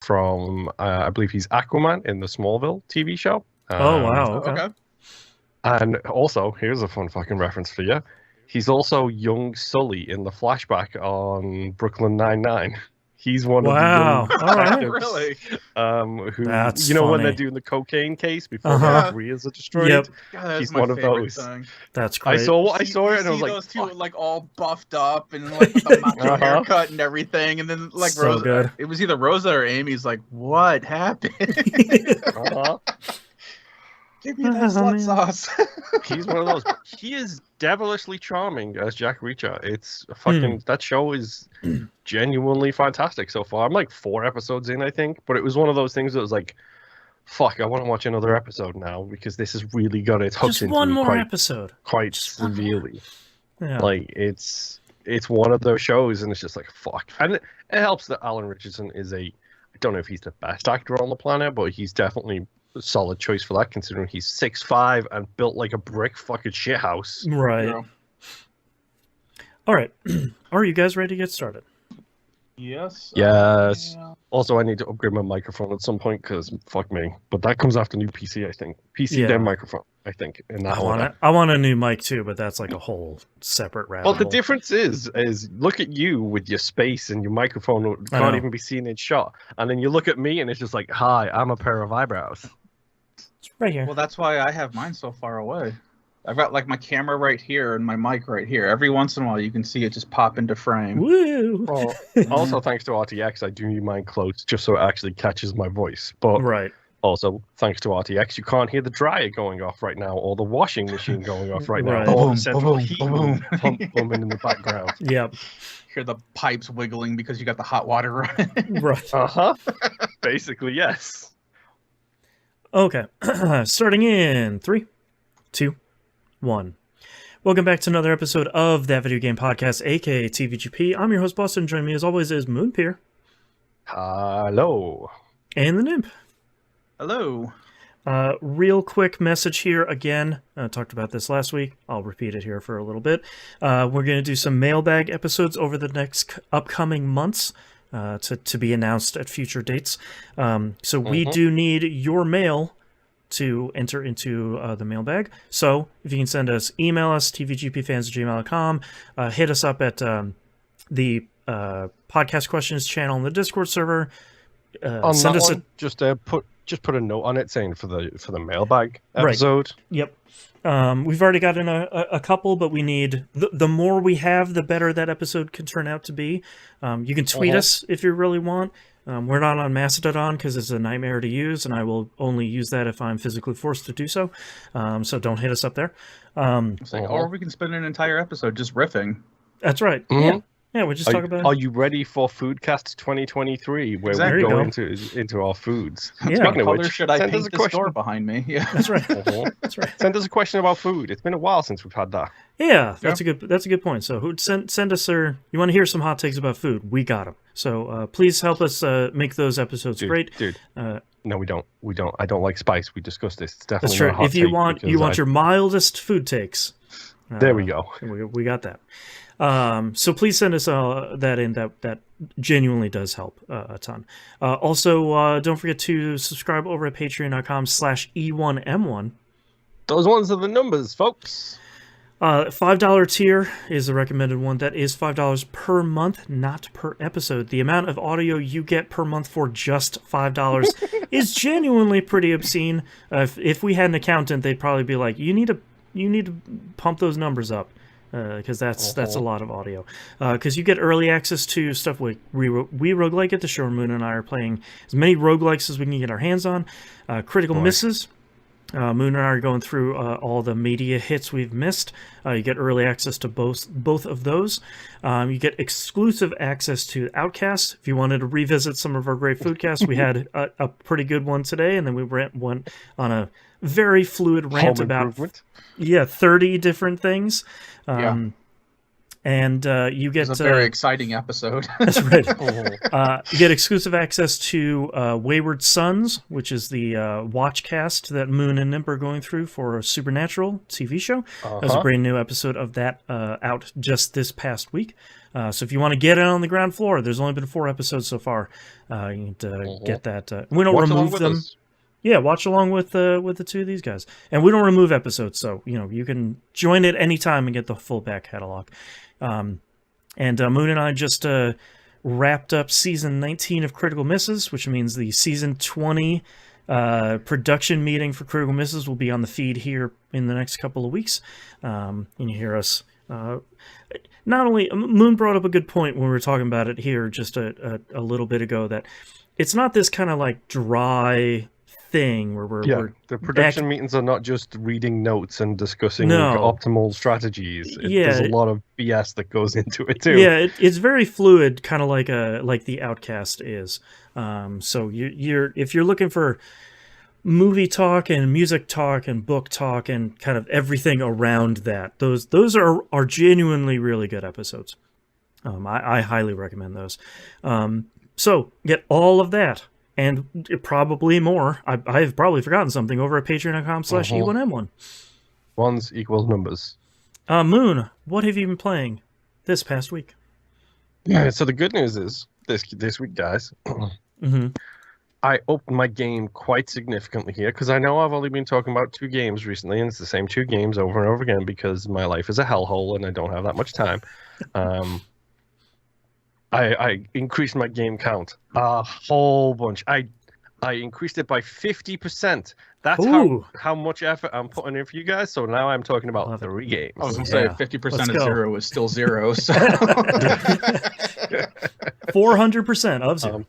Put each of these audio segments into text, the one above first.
from, I believe he's Aquaman in the Smallville TV show. Oh, wow. Okay. Okay. And also, here's a fun fucking reference for you. He's also young Sully in the flashback on Brooklyn Nine-Nine. He's one of the Wow. young All right. detectives, Really? who, That's you know, when funny. they're doing the cocaine case before Uh-huh. the careers are destroyed. Yep. God, that's He's my one of favorite those. thing. That's I great. saw You it, and I was like, those two "Fuck." like all buffed up and like with the macho haircut and everything, and then like So Rosa. good. It was either Rosa or Amy's like, "What happened? Uh-huh. Give me that Oh, slut man. sauce." He's one of those. He is devilishly charming as Jack Reacher. It's fucking that show is genuinely fantastic so far. I'm like 4 episodes in, I think, but it was one of those things that was like, fuck, I want to watch another episode now because this has really got its hooks Just into one me more episode. quite Just one more. severely. Yeah. Like it's one of those shows, and it's just like fuck. And it helps that Alan Richardson is I don't know if he's the best actor on the planet, but he's definitely a solid choice for that, considering he's 6'5" and built like a brick fucking shithouse. Right. You know? All right. Are you guys ready to get started? Yes. Yes. Yeah. Also, I need to upgrade my microphone at some point because fuck me. But that comes after new PC, I think. PC Yeah. then microphone, I think. In that order. I want a new mic too, but that's like a whole separate rabbit Well, the hole. difference is look at you with your space and your microphone I can't know. even be seen in shot, and then you look at me and it's just like, "Hi, I'm a pair of eyebrows." It's right here. Well, that's why I have mine so far away. I've got like my camera right here and my mic right here. Every once in a while, you can see it just pop into frame. Woo! Well, also thanks to RTX, I do need mine close just so it actually catches my voice. But Right. also thanks to RTX, you can't hear the dryer going off right now or the washing machine going off right now Right. or Boom, the central boom, heating boom. pump bumming in the background. Yep. Hear the pipes wiggling because you got the hot water running. Right. Uh-huh. Basically, yes. Okay. Starting in 3, 2, 1. Welcome back to another episode of That Video Game Podcast, aka TVGP. I'm your host, Boston. Joining me as always is Moonpier Hello. and the Nymph. Hello. Real quick message here again. Talked about this last week. I'll repeat it here for a little bit. We're going to do some mailbag episodes over the next upcoming months to be announced at future dates. So we do need your mail to enter into the mailbag. So if you can send us, email us, tvgpfans@gmail.com, hit us up at the podcast questions channel in the Discord server. On Send that us one, just put a note on it saying for the mailbag episode. Yep. We've already gotten a couple, but we need the more we have, the better that episode can turn out to be. You can tweet us if you really want. We're not on Mastodon because it's a nightmare to use, and I will only use that if I'm physically forced to do so. So don't hit us up there. Or we can spend an entire episode just riffing. That's right. Mhm. Yeah, we just talk about. Are you ready for Foodcast 2023, where Exactly. we There go you into our foods? Yeah. What Speaking of color which, should I send us paint a this question. door behind me? Yeah. That's right. Uh-huh. That's right. Send us a question about food. It's been a while since we've had that. Yeah, that's a good point. So who send us you want to hear some hot takes about food? We got them. So please help us make those episodes great. Dude. No, we don't. I don't like spice. We discussed this. It's definitely That's true. not a hot If you take want because your mildest food takes. There we go. We got that. So please send us that in. That genuinely does help a ton. Also, don't forget to subscribe over at patreon.com/E1M1. Those ones are the numbers, folks. $5 tier is the recommended one. That is $5 per month, not per episode. The amount of audio you get per month for just $5 is genuinely pretty obscene. If we had an accountant, they'd probably be like, "You need to pump those numbers up." Because that's a lot of audio. Because you get early access to stuff like We Roguelike at the show. Moon and I are playing as many roguelikes as we can get our hands on. Critical Misses. Moon and I are going through all the media hits we've missed. You get early access to both of those. You get exclusive access to Outcast. If you wanted to revisit some of our great foodcasts, we had a pretty good one today, and then we went on a very fluid rant Home about improvement. 30 different things. And you get It's a very exciting episode. that's right. Oh. You get exclusive access to Wayward Sons, which is the watchcast that Moon and Nimp are going through for a Supernatural TV show. There's a brand new episode of that out just this past week. So if you want to get in on the ground floor, there's only been 4 episodes so far. You can get that. We don't remove them. Us. Yeah, watch along with the 2 of these guys. And we don't remove episodes, so you can join it anytime and get the full back catalog. And Moon and I just wrapped up season 19 of Critical Misses, which means the season 20 production meeting for Critical Misses will be on the feed here in the next couple of weeks. And you hear us. Not only Moon brought up a good point when we were talking about it here just a little bit ago, that it's not this kind of like dry thing where we're the production meetings are not just reading notes and discussing optimal strategies. There's a lot of BS that goes into it too. Yeah, it's very fluid, kind of like the Outcast is. So if you're looking for movie talk and music talk and book talk and kind of everything around that, those are genuinely really good episodes. I highly recommend those. So get all of that. And probably more. I've probably forgotten something over at patreon.com/E1M1. Ones equals numbers. Moon, what have you been playing this past week? Yeah, so the good news is, this week, guys, I opened my game quite significantly here, because I know I've only been talking about 2 games recently, and it's the same 2 games over and over again, because my life is a hellhole and I don't have that much time. I increased my game count a whole bunch. I increased it by 50%. That's how much effort I'm putting in for you guys. So now I'm talking about 3 games. I was going to say 50% of 0 is still 0. So 400% of 0.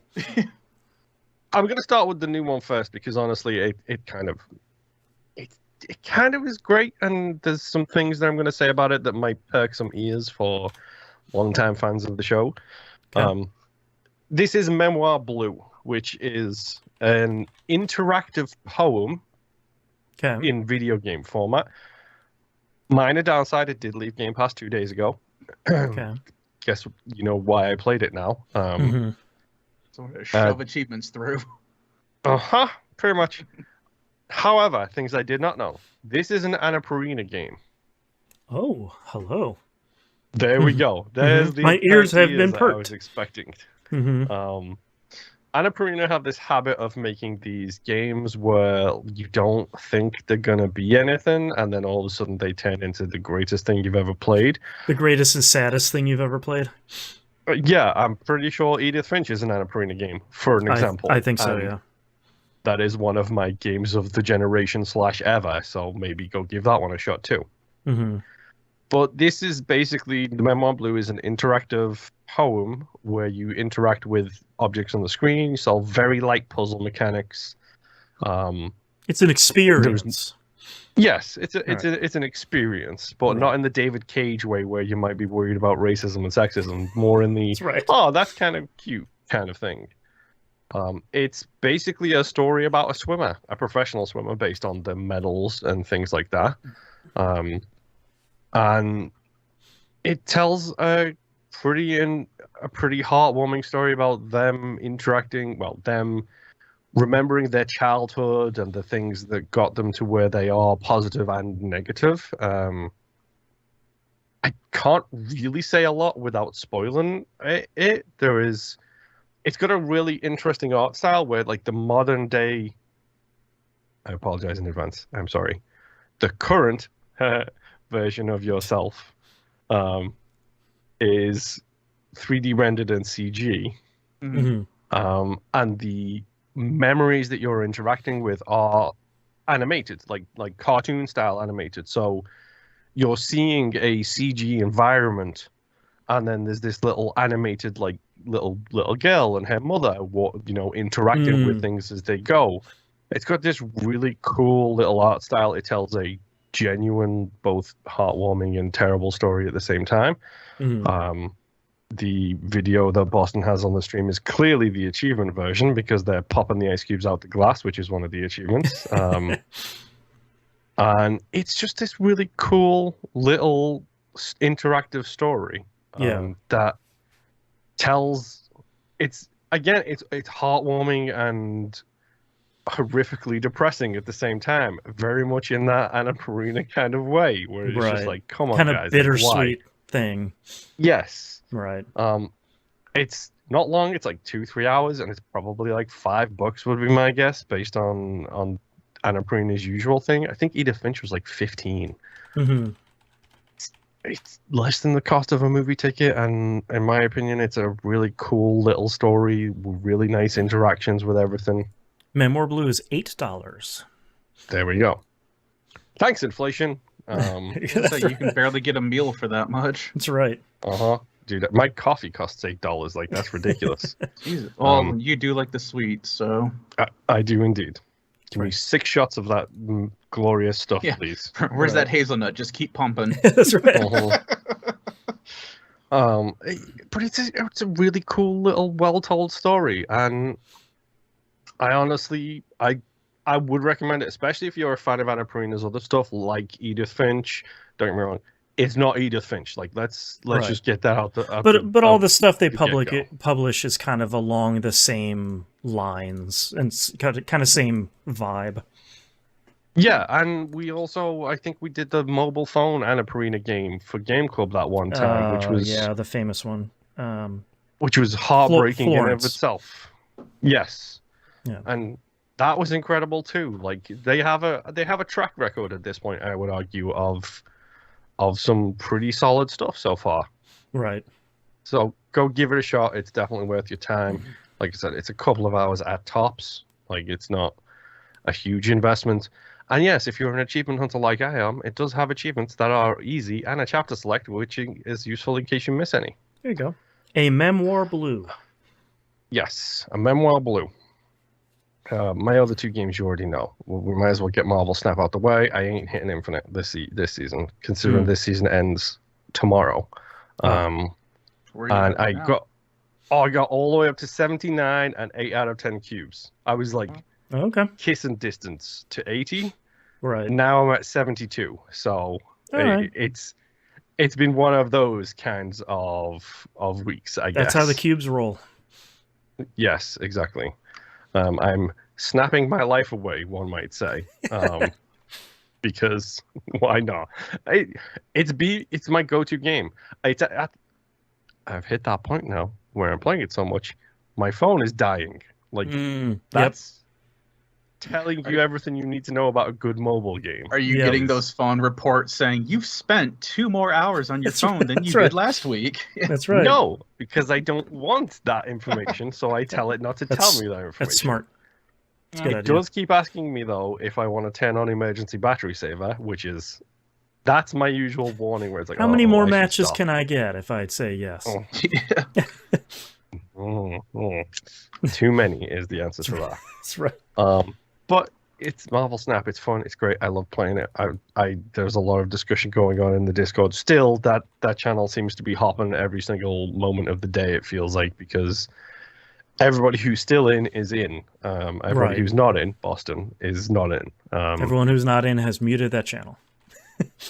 I'm going to start with the new one first, because honestly, it kind of is great, and there's some things that I'm going to say about it that might perk some ears for longtime fans of the show. Okay. This is Memoir Blue, which is an interactive poem in video game format. Minor downside, it did leave Game Pass 2 days ago. Guess you know why I played it now. So to shove achievements through. Pretty much. However, things I did not know. This is an Annapurna game. Oh, hello. There we go. There's the my ears have been perked. I was expecting. Annapurna have this habit of making these games where you don't think they're gonna be anything, and then all of a sudden they turn into the greatest thing you've ever played. The greatest and saddest thing you've ever played. Yeah, I'm pretty sure Edith Finch is an Annapurna game, for an example. I think so. Yeah. That is one of my games of the generation / ever. So maybe go give that one a shot too. But this is basically, the Memoir Blue is an interactive poem where you interact with objects on the screen, you solve very light puzzle mechanics. It's an experience. Yes, it's an experience, but not in the David Cage way where you might be worried about racism and sexism, more in the, that's kind of cute kind of thing. It's basically a story about a swimmer, a professional swimmer, based on the medals and things like that. And it tells a pretty heartwarming story about them interacting, them remembering their childhood and the things that got them to where they are, positive and negative. I can't really say a lot without spoiling it. It's got a really interesting art style where, like, the modern day, I apologize in advance, I'm sorry, the current version of yourself is 3D rendered in CG. And the memories that you're interacting with are animated, like cartoon style animated. So you're seeing a CG environment, and then there's this little animated, like, little girl and her mother, interacting with things as they go. It's got this really cool little art style. It tells a genuine, both heartwarming and terrible story at the same time. The video that Boston has on the stream is clearly the achievement version, because they're popping the ice cubes out the glass, which is one of the achievements. And it's just this really cool little interactive story Yeah. that tells. It's heartwarming and horrifically depressing at the same time. Very much in that Annapurna kind of way, where it's just Right. like, come on, Kind of guys, like why? bittersweet thing. Yes. Right. It's not long. It's like 2-3 hours, and it's probably like $5 would be my guess, based on Annapurna's usual thing. I think Edith Finch was like 15. Mm-hmm. It's less than the cost of a movie ticket, and in my opinion, it's a really cool little story with really nice interactions with everything. Memoir Blue is $8. There we go. Thanks, inflation. So you can barely get a meal for that much. That's right. Dude, my coffee costs $8. Like, that's ridiculous. Jesus. Well, you do like the sweets, so I do indeed. Give me 6 shots of that glorious stuff, please. Where's that hazelnut? Just keep pumping. That's right. But it's a really cool little well-told story, and I honestly I would recommend it, especially if you're a fan of Annapurna's other stuff like Edith Finch. Don't get me wrong, it's not Edith Finch. Like, let's just get that out. But all the stuff they publish is kind of along the same lines and kind of same vibe. Yeah, and we also, I think we did the mobile phone Annapurna game for Game Club that one time, which was the famous one, which was heartbreaking in and of Florence. itself. Yes, yeah, and that was incredible too. Like, they have a track record at this point, I would argue, of some pretty solid stuff so far. right. So go give it a shot. It's definitely worth your time. Like I said, it's a couple of hours at tops. Like, it's not a huge investment. And yes, if you're an achievement hunter like I am, it does have achievements that are easy and a chapter select, which is useful in case you miss any. There you go. A Memoir Blue. Yes, a Memoir Blue. My other 2 games you already know. We might as well get Marvel Snap out the way. I ain't hitting Infinite this season, considering this season ends tomorrow. And I got all the way up to 79 and 8 out of 10 cubes. I was like, kissing distance to 80. Right. Now I'm at 72. So it's been one of those kinds of weeks, I guess. That's how the cubes roll. Yes, exactly. I'm snapping my life away, one might say, because why not? It's my go-to game. I've hit that point now where I'm playing it so much, my phone is dying. Like, that's telling you everything you need to know about a good mobile game. Are you getting those phone reports saying you've spent 2 more hours on your phone than you did last week? That's right. No, because I don't want that information, so I tell it not to tell me that information. That's smart. It does keep asking me, though, if I want to turn on emergency battery saver, that's my usual warning, where it's like, how many more matches can I get if I'd say yes? Too many is the answer to that. That's right. But it's Marvel Snap. It's fun. It's great. I love playing it. There's a lot of discussion going on in the Discord. Still, that channel seems to be hopping every single moment of the day, it feels like, because everybody who's still in is in. Everybody who's not in, Boston, is not in. Everyone who's not in has muted that channel.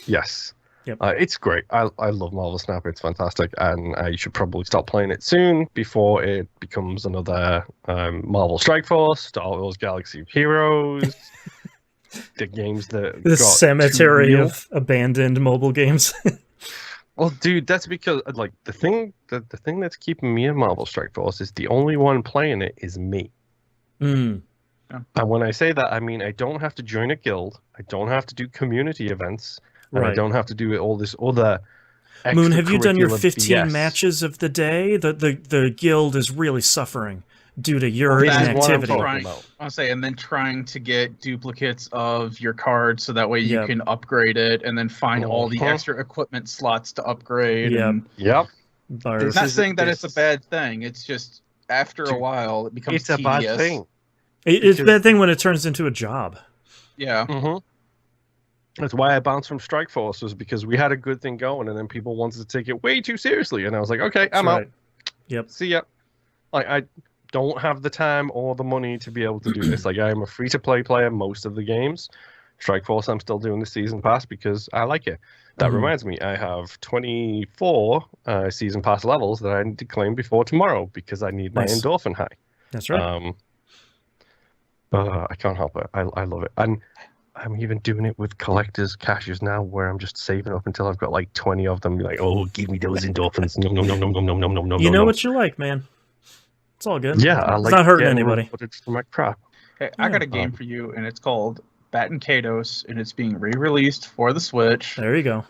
Yes. Yep. It's great. I love Marvel Snap. It's fantastic, and I should probably stop playing it soon before it becomes another Marvel Strike Force, Star Wars Galaxy of Heroes, the games that the cemetery of abandoned mobile games. Well, dude, that's because like the thing that's keeping me in Marvel Strike Force is the only one playing it is me. Mm. And when I say that, I mean I don't have to join a guild. I don't have to do community events. And I don't have to do all this other. Moon, have you done your 15 BS. matches of the day? The guild is really suffering due to your inactivity. And then trying to get duplicates of your card so that way you can upgrade it, and then find all the extra equipment slots to upgrade. Yep. It's not saying that it's a bad thing. It's just after a while it becomes tedious. It's a bad thing. It's a bad thing when it turns into a job. Yeah. Mm-hmm. That's why I bounced from Strike Force, was because we had a good thing going, and then people wanted to take it way too seriously, and I was like, okay, I'm out. Yep. See ya. Like, I don't have the time or the money to be able to do this. Like, I am a free-to-play player most of the games. Strike Force, I'm still doing the season pass because I like it. That reminds me, I have 24 season pass levels that I need to claim before tomorrow because I need my endorphin high. That's right. I can't help it. I love it. And I'm even doing it with collector's caches now where I'm just saving up until I've got like 20 of them. Like, oh, give me those endorphins. No. You know what you like, man. It's all good. Yeah, it's not hurting anybody. For my crap. Hey, I got a game for you, and it's called Bat and Kados, and it's being re-released for the Switch. There you go.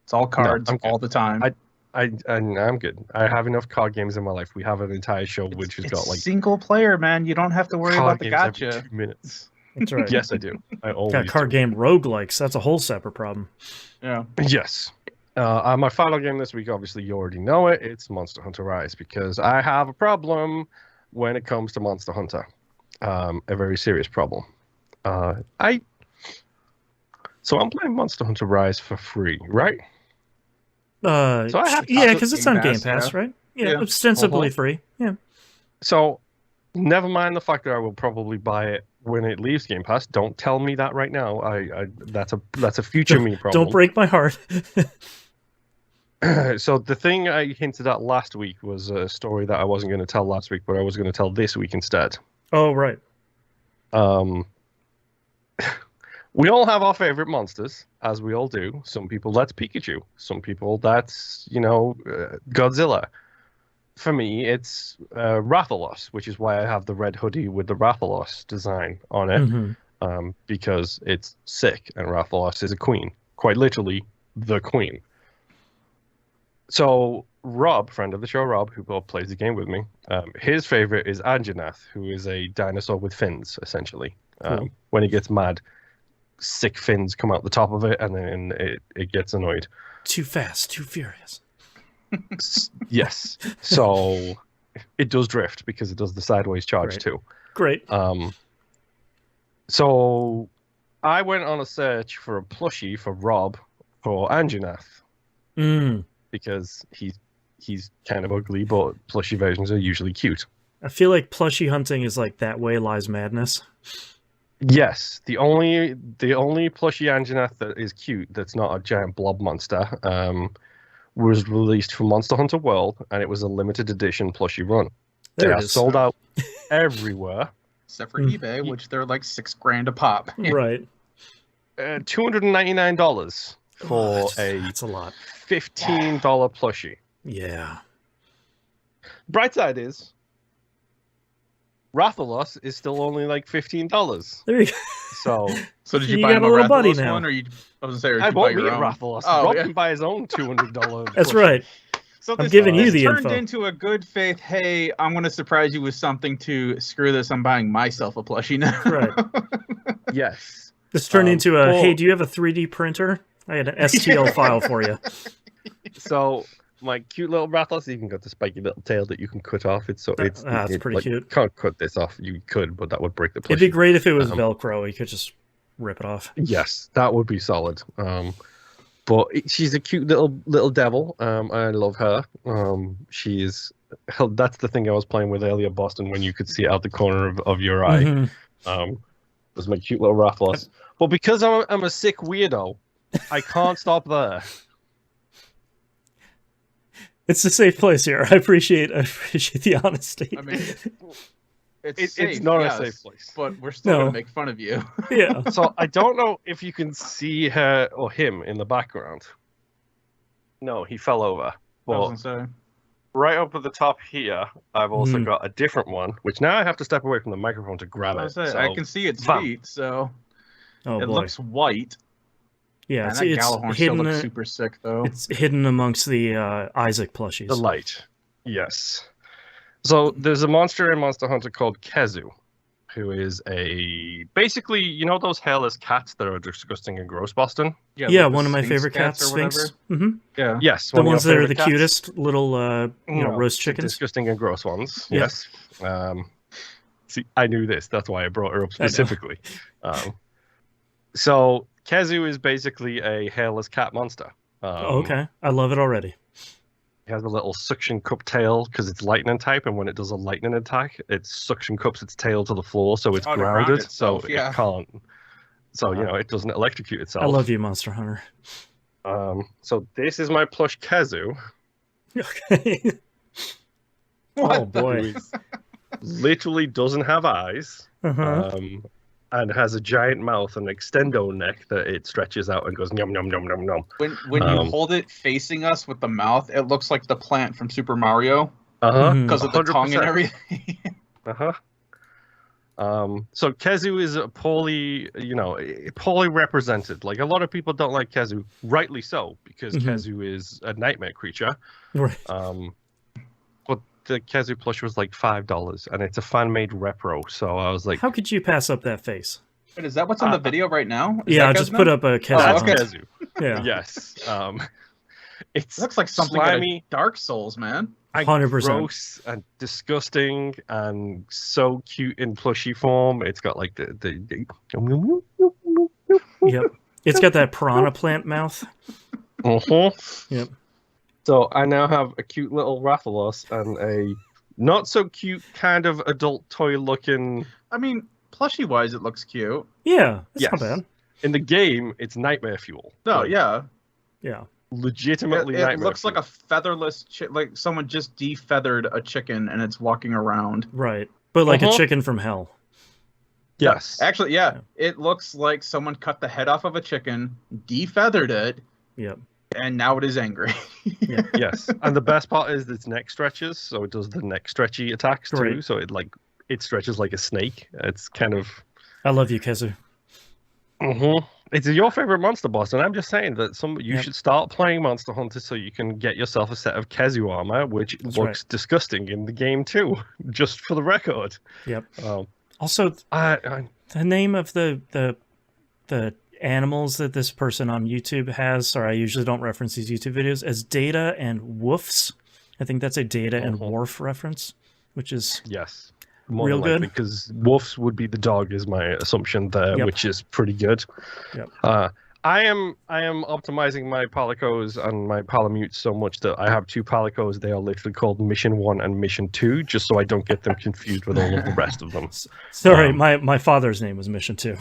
It's all cards all the time. I'm good. I have enough card games in my life. We have an entire show which has got like single player, man. You don't have to worry about the gotcha. Every 2 minutes. That's right. Yes, I do. I always got card game roguelikes. That's a whole separate problem. Yeah. Yes. My final game this week, obviously, you already know it. It's Monster Hunter Rise because I have a problem when it comes to Monster Hunter. A very serious problem. So I'm playing Monster Hunter Rise for free, right? So I have because it's on Game Pass, right? Yeah, ostensibly free. Yeah. So, never mind the fact that I will probably buy it when it leaves Game Pass. Don't tell me that right now. That's a future me problem. Don't break my heart. So the thing I hinted at last week was a story that I wasn't going to tell last week, but I was going to tell this week instead. Oh, right. We all have our favorite monsters, as we all do. Some people, that's Pikachu. Some people, that's, Godzilla. For me, it's Rathalos, which is why I have the red hoodie with the Rathalos design on it, because it's sick, and Rathalos is a queen. Quite literally, the queen. So, Rob, friend of the show, Rob, who plays the game with me, his favorite is Anjanath, who is a dinosaur with fins, essentially. Cool. When he gets mad, sick fins come out the top of it, and then it gets annoyed. Too fast, too furious. Yes. So it does drift because it does the sideways charge too. Great. So I went on a search for a plushie for Rob for Anjanath. Because he's kind of ugly, but plushie versions are usually cute. I feel like plushie hunting is like That Way Lies Madness. Yes, the only plushie Anjanath that is cute that's not a giant blob monster was released from Monster Hunter World, and it was a limited edition plushie run. They are sold out everywhere, except for eBay, which they're like $6,000 a pop. Right. $299 for that's a lot. $15 plushie. Yeah. Bright side is, Rathalos is still only like $15. There you go. So did you buy him a little buddy Rathalos now. one, or I bought me a Rathalos. Rob can buy his own $200. That's right. So I'm giving you the turned info. into a good faith, hey, I'm going to surprise you with something to screw this. I'm buying myself a plushie now. Right. Yes. This turned into a, hey, do you have a 3D printer? I had an STL file for you. So my cute little Rathalos, you even got the spiky little tail that you can cut off. It's pretty cute. Can't cut this off. You could, but that would break the plushie. It'd be great if it was Velcro. You could just rip it off. Yes, that would be solid. But she's a cute little devil. I love her. That's the thing I was playing with earlier, Boston, when you could see it out the corner of your eye. Was my cute little Rathalos. But because I'm a sick weirdo, I can't stop there. It's a safe place here. I appreciate the honesty. I mean, it's not a safe place, but we're still gonna make fun of you. Yeah. So I don't know if you can see her or him in the background. No, he fell over. But right up at the top here, I've also got a different one, which now I have to step away from the microphone to grab it. I can see its feet, so it looks white. Yeah, man, that Galahorn still looks super sick, though. It's hidden amongst the Isaac plushies. The light, yes. So there's a monster in Monster Hunter called Kezu, who is basically, you know those hairless cats that are disgusting and gross, Boston? Yeah, one of my favorite cats, Sphinx. Yeah. Yes. The ones that are the cutest little roast chickens. Disgusting and gross ones, yes. See, I knew this. That's why I brought her up specifically. So Kezu is basically a hairless cat monster. Okay. I love it already. It has a little suction cup tail because it's lightning type, and when it does a lightning attack, it suction cups its tail to the floor, so it's grounded, so it can't so it doesn't electrocute itself. I love you, Monster Hunter. So this is my plush Kezu. Okay. Oh boy. Literally doesn't have eyes. And has a giant mouth and extendo neck that it stretches out and goes yum yum yum yum yum. When you hold it facing us with the mouth, it looks like the plant from Super Mario. Because of the tongue and everything. So Kezu is poorly represented. Like, a lot of people don't like Kezu, rightly so, because Kezu is a nightmare creature. Right. But the Kezu plush was like $5, and it's a fan-made repro. So I was like, how could you pass up that face? Wait, is that what's on the video right now? I just put up a Kezu. That's Kezu. Yeah. Yes. It looks like something slimy, out of Dark Souls, man. 100%. Gross and disgusting and so cute in plushy form. It's got like the Yep. It's got that piranha plant mouth. Yep. So I now have a cute little Rathalos and a not so cute kind of adult toy looking. I mean, plushy wise, it looks cute. Yeah, it's not bad. In the game, it's nightmare fuel. Oh, yeah. Yeah. Legitimately it looks like a featherless like someone just defeathered a chicken and it's walking around, right? But like a chicken from hell. Yes, actually, it looks like someone cut the head off of a chicken, defeathered it, and now it is angry. Yes, and the best part is its neck stretches, so it does the neck stretchy attacks too. So it stretches like a snake. It's kind of. I love you, Kezu. It's your favorite monster boss, and I'm just saying that you should start playing Monster Hunter so you can get yourself a set of Kezu armor, which looks disgusting in the game too. Just for the record. Yep. Also, the name of the animals that this person on YouTube has. Sorry, I usually don't reference these YouTube videos as Data and Woofs. I think that's a Data and Worf reference, which is real good, because Wolf's would be the dog is my assumption there, which is pretty good. I am optimizing my Palicos and my Palamutes so much that I have 2 Palicos. They are literally called Mission 1 and Mission 2, just so I don't get them confused with all of the rest of them. Sorry, my father's name was Mission 2.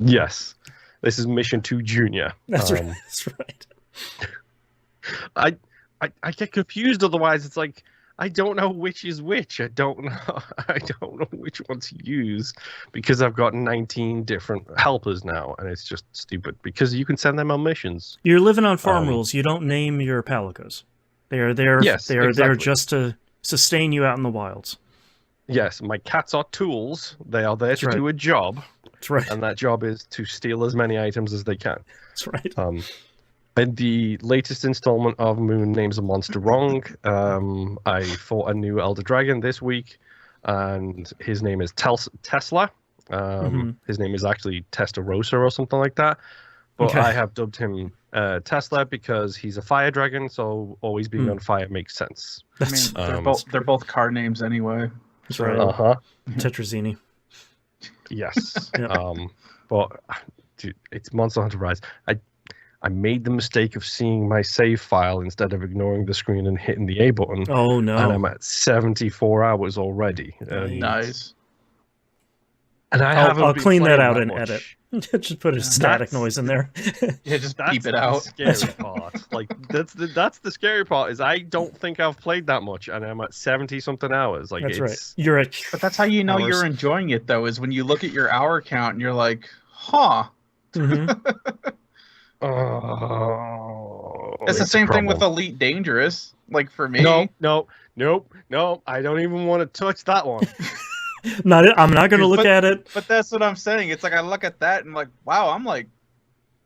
Yes, this is Mission 2 Junior. That's right. That's right. I get confused otherwise. It's like, I don't know which is which. I don't know which one to use, because I've got 19 different helpers now, and it's just stupid because you can send them on missions. You're living on farm rules. You don't name your Palicos. They are there. They are there just to sustain you out in the wilds. Yes, my cats are tools. They are there to do a job. That's right. And that job is to steal as many items as they can. That's right. In the latest installment of Moon Names a Monster Wrong, I fought a new Elder Dragon this week, and his name is Tesla. His name is actually Testarossa or something like that. But I have dubbed him Tesla because he's a fire dragon, so always being on fire makes sense. I mean, they're both card names anyway. That's right. Tetrazini. Yes. But dude, it's Monster Hunter Rise. I made the mistake of seeing my save file instead of ignoring the screen and hitting the A button. Oh, no. And I'm at 74 hours already. Nice. And I'll clean that out and edit. Just put a static noise in there. Just beep it out. That's the scary part. Like, that's the scary part, is I don't think I've played that much, and I'm at 70-something hours. Like, that's right. You're at But that's how you know you're enjoying it, though, is when you look at your hour count and you're like, huh. It's the same thing with Elite Dangerous. Like, for me. No. I don't even want to touch that one. I'm not going to look at it. But that's what I'm saying. It's like I look at that and like, wow, I'm like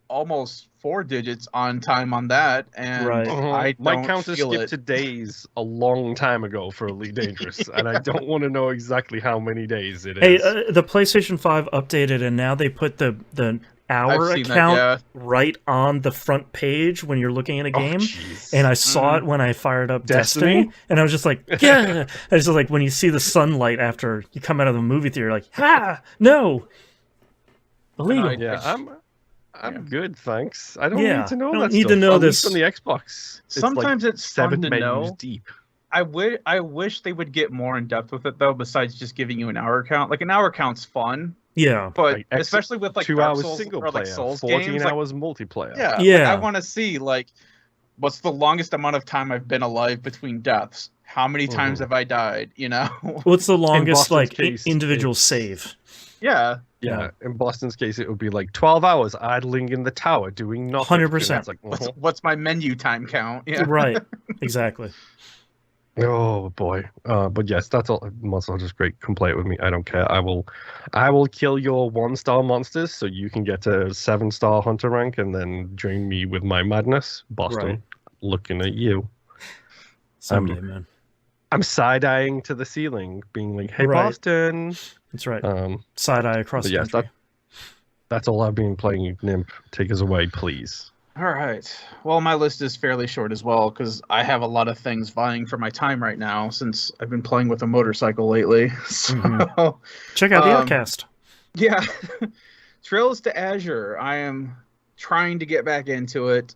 almost 4 digits on time on that, and I don't my counter feel skipped it. to days a long time ago for Elite Dangerous, and I don't want to know exactly how many days it is. Hey, the PlayStation 5 updated, and now they put the hour account right on the front page when you're looking at a game. And I saw it when I fired up Destiny, and I was just like, yeah. It's just like when you see the sunlight after you come out of the movie theater, like, no, illegal. I'm good, thanks. I don't need to know I don't that need stuff. to know At this least on the Xbox. Sometimes it's fun 7 to menus know. deep. I wish they would get more in depth with it, though, besides just giving you an hour count. Like, an hour count's fun, Yeah. But Like, especially with like 2 Dark hours Souls single or like player, Souls 14 games, like, hours multiplayer. yeah, like Yeah. I want to see like what's the longest amount of time I've been alive between deaths? How many times have I died? You know? What's the longest Boston's like case, individual it's- save? Yeah. Yeah, in Boston's case, it would be like 12 hours idling in the tower doing nothing. 100%. It's like, What's my menu time count? Yeah. Right. Exactly. oh boy. But yes, that's all. Monster Hunter's great. Come play it with me. I don't care. I will kill your 1-star monsters so you can get to 7-star hunter rank and then join me with my madness. Boston, Right. looking at you. Someday, man. I'm side-eyeing to the ceiling, being like, "Hey, Right. Boston." That's right. Side eye across the Yes, country. that's all I've been playing. Nymph, take us away, please. All right. Well, my list is fairly short as well because I have a lot of things vying for my time right now since I've been playing with a motorcycle lately. So, Check out the Outcast. yeah. Trails to Azure. I am trying to get back into it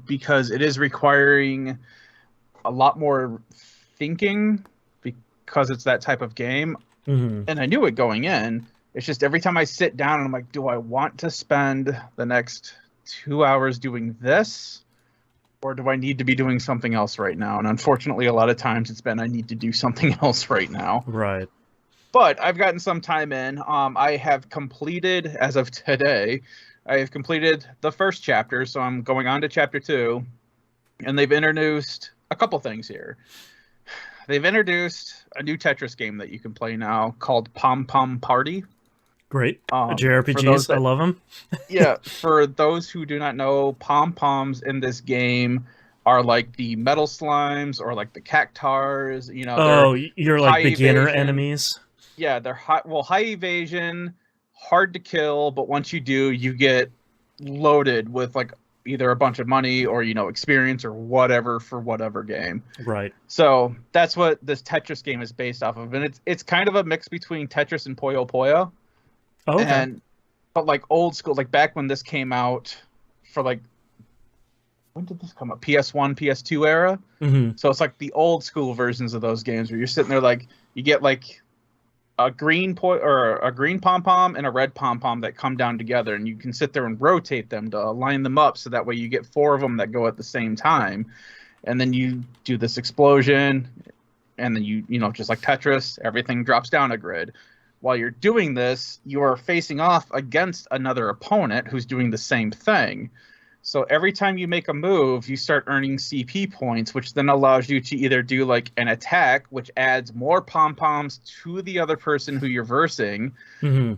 because it is requiring a lot more thinking because it's that type of game. And I knew it going in. It's just every time I sit down and I'm like, do I want to spend the next 2 hours doing this? Or do I need to be doing something else right now? And unfortunately, a lot of times it's been I need to do something else right now. Right. But I've gotten some time in. I have completed, as of today, I have completed the first chapter. So I'm going on to chapter 2. And they've introduced a couple things here. They've introduced a new Tetris game that you can play now called Pom Pom Party. Great. For JRPGs, those that- I love them. Yeah, for those who do not know, pom-poms in this game are like the metal slimes or like the cactars. You know, Oh, you're like high beginner evasion. enemies? Yeah, they're high evasion, hard to kill, but once you do, you get loaded with like either a bunch of money or, you know, experience or whatever for whatever game. Right. So that's what this Tetris game is based off of. And it's kind of a mix between Tetris and Puyo Puyo. Oh, okay. But like old school, like back when this came out for like, when did this come out? PS1, PS2 era. So it's like the old school versions of those games where you're sitting there like you get like a green pom pom and a red pom pom that come down together, and you can sit there and rotate them to line them up so that way you get 4 of them that go at the same time, and then you do this explosion, and then you know, just like Tetris, everything drops down a grid. While you're doing this, you are facing off against another opponent who's doing the same thing. So every time you make a move, you start earning CP points, which then allows you to either do like an attack, which adds more pom-poms to the other person who you're versing,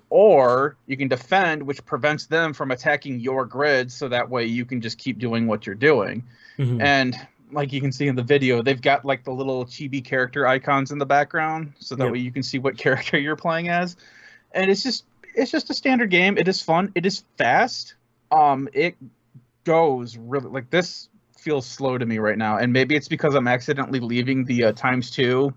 or you can defend, which prevents them from attacking your grid, so that way you can just keep doing what you're doing. And like you can see in the video, they've got like the little chibi character icons in the background, so that way you can see what character you're playing as. And it's just a standard game. It is fun. It is fast. It goes really, like, this feels slow to me right now, and maybe it's because I'm accidentally leaving the ×2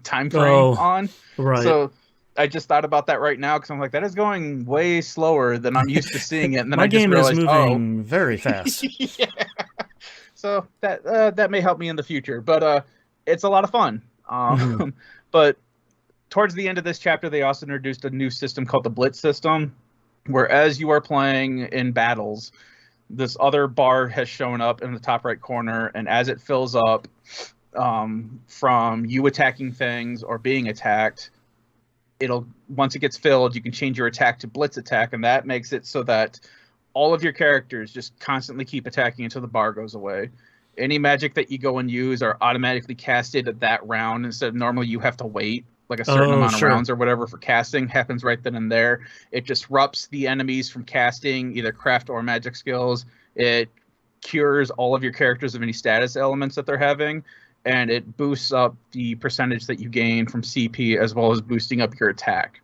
time frame on. Right. So I just thought about that right now because I'm like, that is going way slower than I'm used to seeing it. And then My I just game realized, is moving very fast. yeah. So that may help me in the future, but it's a lot of fun. But towards the end of this chapter, they also introduced a new system called the Blitz system, where as you are playing in battles, this other bar has shown up in the top right corner, and as it fills up from you attacking things or being attacked, once it gets filled, you can change your attack to Blitz attack, and that makes it so that all of your characters just constantly keep attacking until the bar goes away. Any magic that you go and use are automatically casted at that round instead of normally you have to wait like a certain amount of rounds or whatever for casting. Happens right then and there. It disrupts the enemies from casting either craft or magic skills. It cures all of your characters of any status elements that they're having, and it boosts up the percentage that you gain from CP as well as boosting up your attack.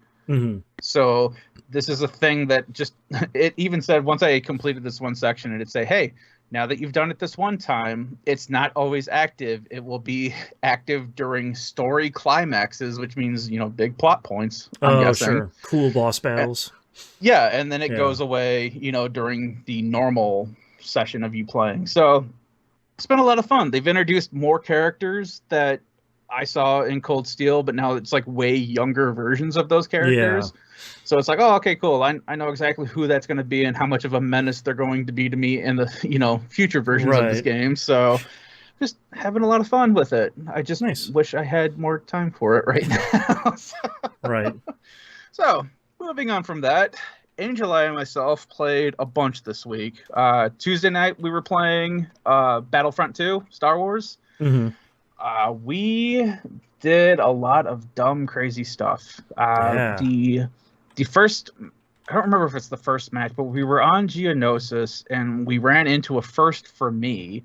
So this is a thing that just, it even said once I completed this one section, it'd say, hey, now that you've done it this one time, it's not always active. It will be active during story climaxes, which means, you know, big plot points, I'm guessing. Sure. Cool boss battles. Yeah, and then it goes away, you know, during the normal session of you playing. So it's been a lot of fun. They've introduced more characters that I saw in Cold Steel, but now it's like way younger versions of those characters. Yeah. So it's like, oh, okay, cool. I know exactly who that's going to be and how much of a menace they're going to be to me in the future versions of this game. So just having a lot of fun with it. I just wish I had more time for it right now. Right. So moving on from that, Angel and myself played a bunch this week. Tuesday night we were playing Battlefront 2, Star Wars. Mm-hmm. We did a lot of dumb, crazy stuff. The first, I don't remember if it's the first match, but we were on Geonosis and we ran into a first for me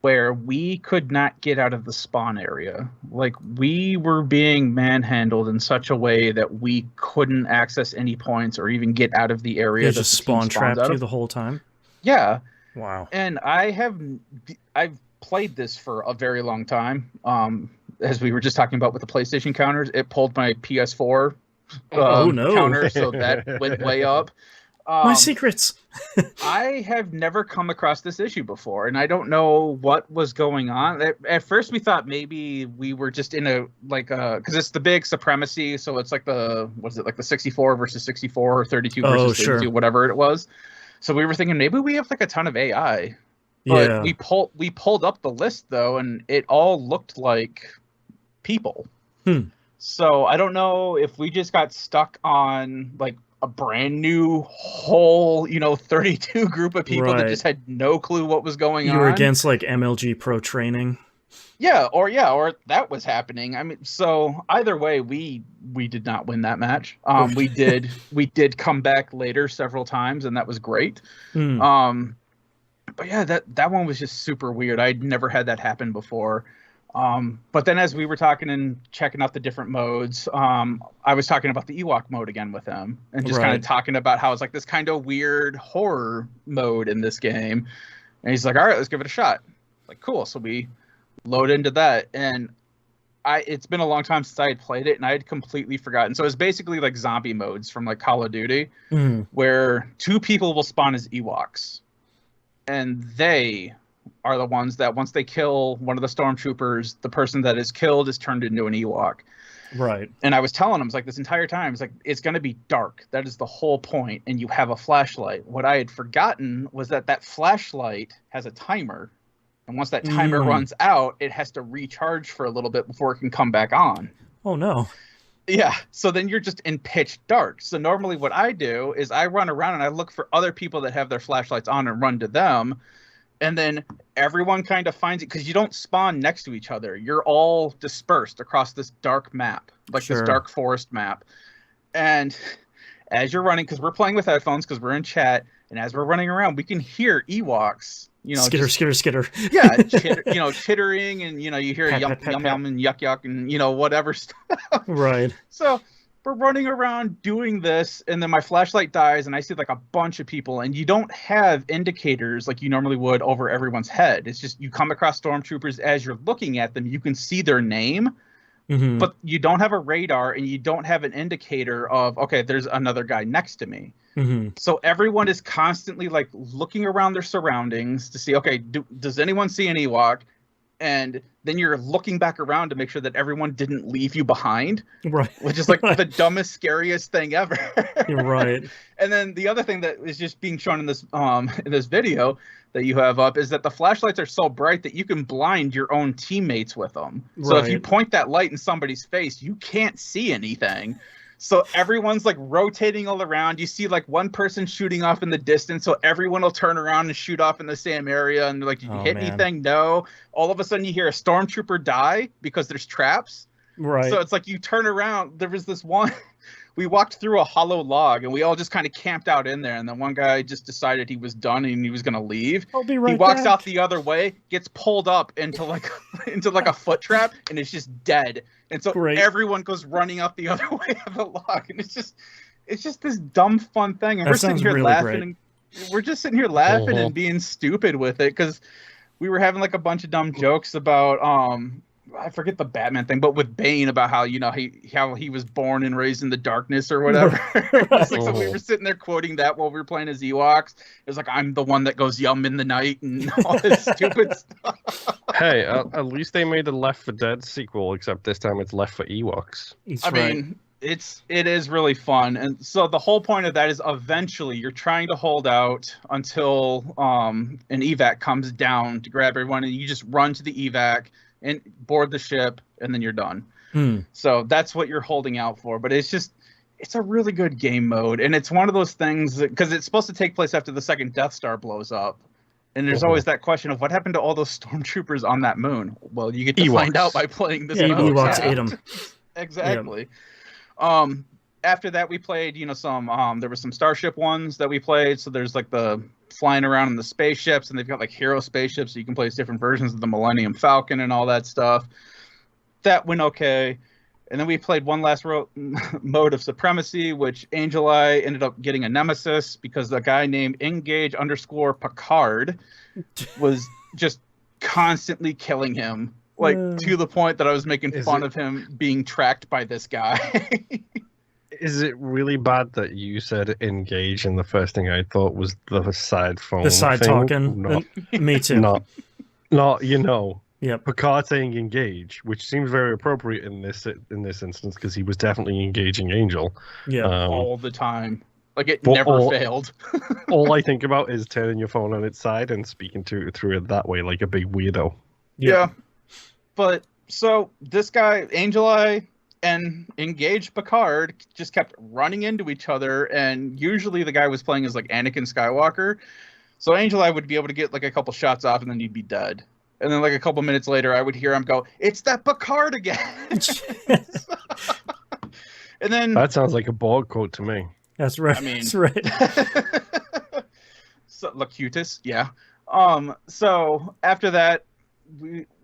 where we could not get out of the spawn area. Like, we were being manhandled in such a way that we couldn't access any points or even get out of the area. Just spawn trapped you the whole time? Yeah. Wow. And I've played this for a very long time. As we were just talking about with the PlayStation counters, it pulled my PS4 counter, so that went way up. My secrets. I have never come across this issue before, and I don't know what was going on. At first, we thought maybe we were just in a because it's the big supremacy, so it's like the 64 versus 64 or 32 versus 32, whatever it was. So we were thinking maybe we have like a ton of AI. But we pulled up the list though, and it all looked like people. So I don't know if we just got stuck on like a brand new whole 32 group of people that just had no clue what was going on. You were against like MLG Pro training. Or that was happening. I mean, so either way, we did not win that match. We did come back later several times, and that was great. But yeah, that one was just super weird. I'd never had that happen before. But then as we were talking and checking out the different modes, I was talking about the Ewok mode again with him and just kind of talking about how it's like this kind of weird horror mode in this game. And he's like, all right, let's give it a shot. Like, cool. So we load into that. And it's been a long time since I had played it, and I had completely forgotten. So it's basically like zombie modes from like Call of Duty, where two people will spawn as Ewoks. And they are the ones that once they kill one of the stormtroopers, the person that is killed is turned into an Ewok. Right. And I was telling him, this entire time, it's going to be dark. That is the whole point. And you have a flashlight. What I had forgotten was that flashlight has a timer. And once that timer runs out, it has to recharge for a little bit before it can come back on. Oh, no. Yeah, so then you're just in pitch dark. So normally what I do is I run around and I look for other people that have their flashlights on and run to them. And then everyone kind of finds it because you don't spawn next to each other. You're all dispersed across this dark map, this dark forest map. And as you're running, because we're playing with headphones because we're in chat, and as we're running around, we can hear Ewoks. Skitter. Yeah, chittering, and you hear yum yum and yuck yuck and whatever stuff. Right. So we're running around doing this, and then my flashlight dies, and I see like a bunch of people, and you don't have indicators like you normally would over everyone's head. It's just you come across stormtroopers as you're looking at them, you can see their name, but you don't have a radar, and you don't have an indicator of, okay, there's another guy next to me. So everyone is constantly like looking around their surroundings to see, okay, does anyone see an Ewok? And then you're looking back around to make sure that everyone didn't leave you behind, right? Which is like the dumbest, scariest thing ever. You're right. And then the other thing that is just being shown in this video that you have up is that the flashlights are so bright that you can blind your own teammates with them. So if you point that light in somebody's face, you can't see anything. So everyone's like rotating all around. You see like one person shooting off in the distance. So everyone will turn around and shoot off in the same area. And like, did you hit anything? No. All of a sudden you hear a stormtrooper die because there's traps. Right. So it's like you turn around. There was this one. We walked through a hollow log and we all just kind of camped out in there. And then one guy just decided he was done and he was going to leave. I'll be right He walks back. out the other way, gets pulled up into like a foot trap, and it's just dead. And so everyone goes running out the other way of the log, and it's just this dumb fun thing. And we're sitting here laughing, and we're just sitting here laughing and being stupid with it because we were having like a bunch of dumb jokes about I forget the Batman thing, but with Bane about how how he was born and raised in the darkness or whatever. So we were sitting there quoting that while we were playing as Ewoks. It was like, I'm the one that goes yum in the night and all this stupid stuff. Hey, at least they made a Left 4 Dead sequel, except this time it's Left for Ewoks. I mean, it is really fun, and so the whole point of that is eventually you're trying to hold out until an evac comes down to grab everyone, and you just run to the evac and board the ship, and then you're done. So that's what you're holding out for. But it's a really good game mode, and it's one of those things because it's supposed to take place after the second Death Star blows up. And there's always that question of what happened to all those stormtroopers on that moon. Well, you get to find out by playing this mode. Ewoks ate them. Exactly. Yeah. After that, we played, some. There were some Starship ones that we played. So there's like the flying around in the spaceships, and they've got like hero spaceships, so you can play different versions of the Millennium Falcon and all that stuff. That went okay. And then we played one last mode of Supremacy, which Angel Eye ended up getting a nemesis because the guy named Engage_Picard was just constantly killing him, to the point that I was making fun of him being tracked by this guy. Is it really bad that you said engage and the first thing I thought was the side phone? The side thing? talking? No. Me too. Not Yep. Picard saying engage, which seems very appropriate in this instance because he was definitely engaging Angel. Yeah, all the time. Like it never failed. All I think about is turning your phone on its side and speaking through it that way, like a big weirdo. Yeah. But so this guy, Angel Eye and Engage Picard, just kept running into each other, and usually the guy was playing as like Anakin Skywalker. So Angel Eye would be able to get like a couple shots off, and then he'd be dead. And then like a couple minutes later, I would hear him go, "It's that Picard again." And then that sounds like a Borg quote to me. That's right. I mean, that's right. So, Locutus, yeah. So after that,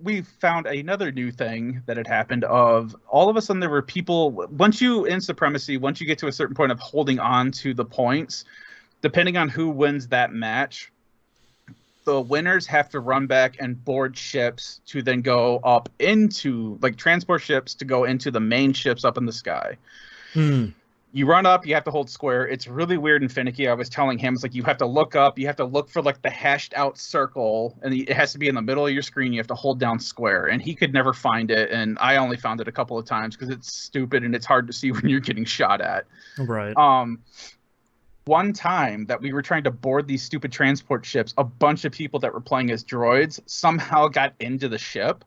we found another new thing that had happened. Of all of a sudden, there were people. Once you in Supremacy, once you get to a certain point of holding on to the points, depending on who wins that match, the winners have to run back and board ships to then go up into, like, transport ships to go into the main ships up in the sky. You run up, you have to hold square. It's really weird and finicky. I was telling him, it's like you have to look up, you have to look for like the hashed out circle, and it has to be in the middle of your screen. You have to hold down square, and he could never find it, and I only found it a couple of times because it's stupid and it's hard to see when you're getting shot at. Right. One time that we were trying to board these stupid transport ships, a bunch of people that were playing as droids somehow got into the ship.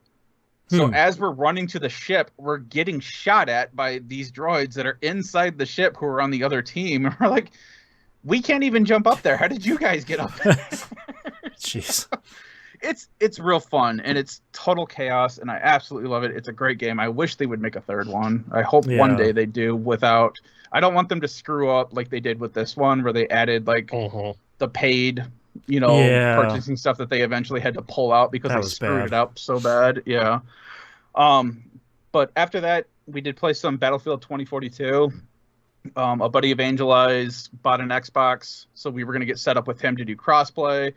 So as we're running to the ship, we're getting shot at by these droids that are inside the ship who are on the other team. And we're like, we can't even jump up there. How did you guys get up there? Jeez. It's real fun, and it's total chaos, and I absolutely love it. It's a great game. I wish they would make a third one. I hope one day they do without... I don't want them to screw up like they did with this one, where they added like the paid, purchasing stuff that they eventually had to pull out because they screwed it up so bad. Yeah. But after that, we did play some Battlefield 2042. A buddy of Angel Eye's bought an Xbox, so we were going to get set up with him to do crossplay.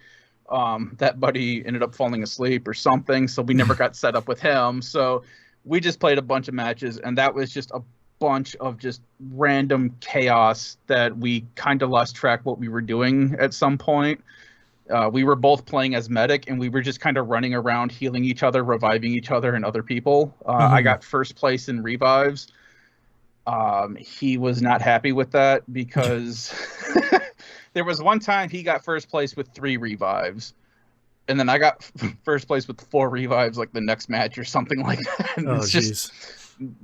That buddy ended up falling asleep or something, so we never got set up with him. So we just played a bunch of matches, and that was just a bunch of just random chaos that we kind of lost track what we were doing at some point. We were both playing as medic, and we were just kind of running around healing each other, reviving each other and other people. I got first place in revives. He was not happy with that because there was one time he got first place with 3 revives, and then I got first place with 4 revives like the next match or something like that. And it's just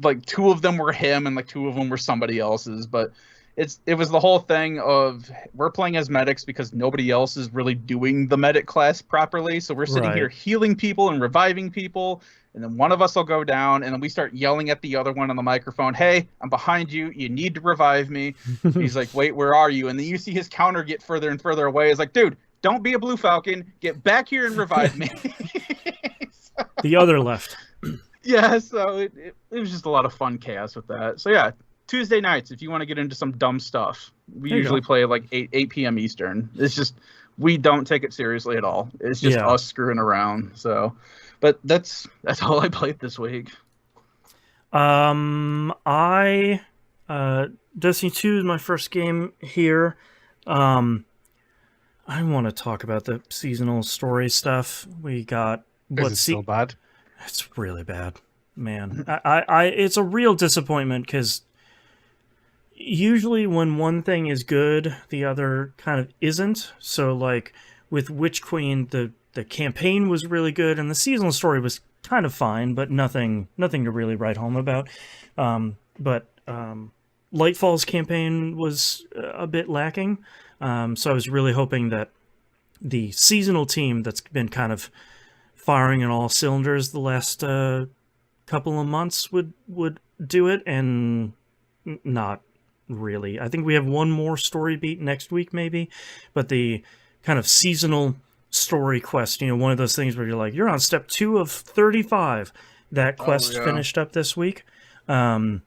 like 2 of them were him and like 2 of them were somebody else's. But it was the whole thing of we're playing as medics because nobody else is really doing the medic class properly. So we're sitting here healing people and reviving people, and then one of us will go down, and then we start yelling at the other one on the microphone, "Hey, I'm behind you. You need to revive me." He's like, "Wait, where are you?" And then you see his counter get further and further away. It's like, dude, don't be a Blue Falcon. Get back here and revive me. The other left. Yeah, so it was just a lot of fun chaos with that. So yeah, Tuesday nights, if you want to get into some dumb stuff, we usually play at like 8 p.m. Eastern. It's just, we don't take it seriously at all. It's just us screwing around. So, but that's all I played this week. Destiny 2 is my first game here. I want to talk about the seasonal story stuff. We got Is it still bad? It's really bad, man. It's a real disappointment because usually when one thing is good, the other kind of isn't. So, like with Witch Queen, the campaign was really good, and the seasonal story was kind of fine, but nothing to really write home about. But Lightfall's campaign was a bit lacking. So I was really hoping that the seasonal team that's been kind of firing on all cylinders the last couple of months would do it, and not really. I think we have one more story beat next week, maybe, but the kind of seasonal story quest, one of those things where you're like, you're on step 2 of 35. That quest finished up this week. And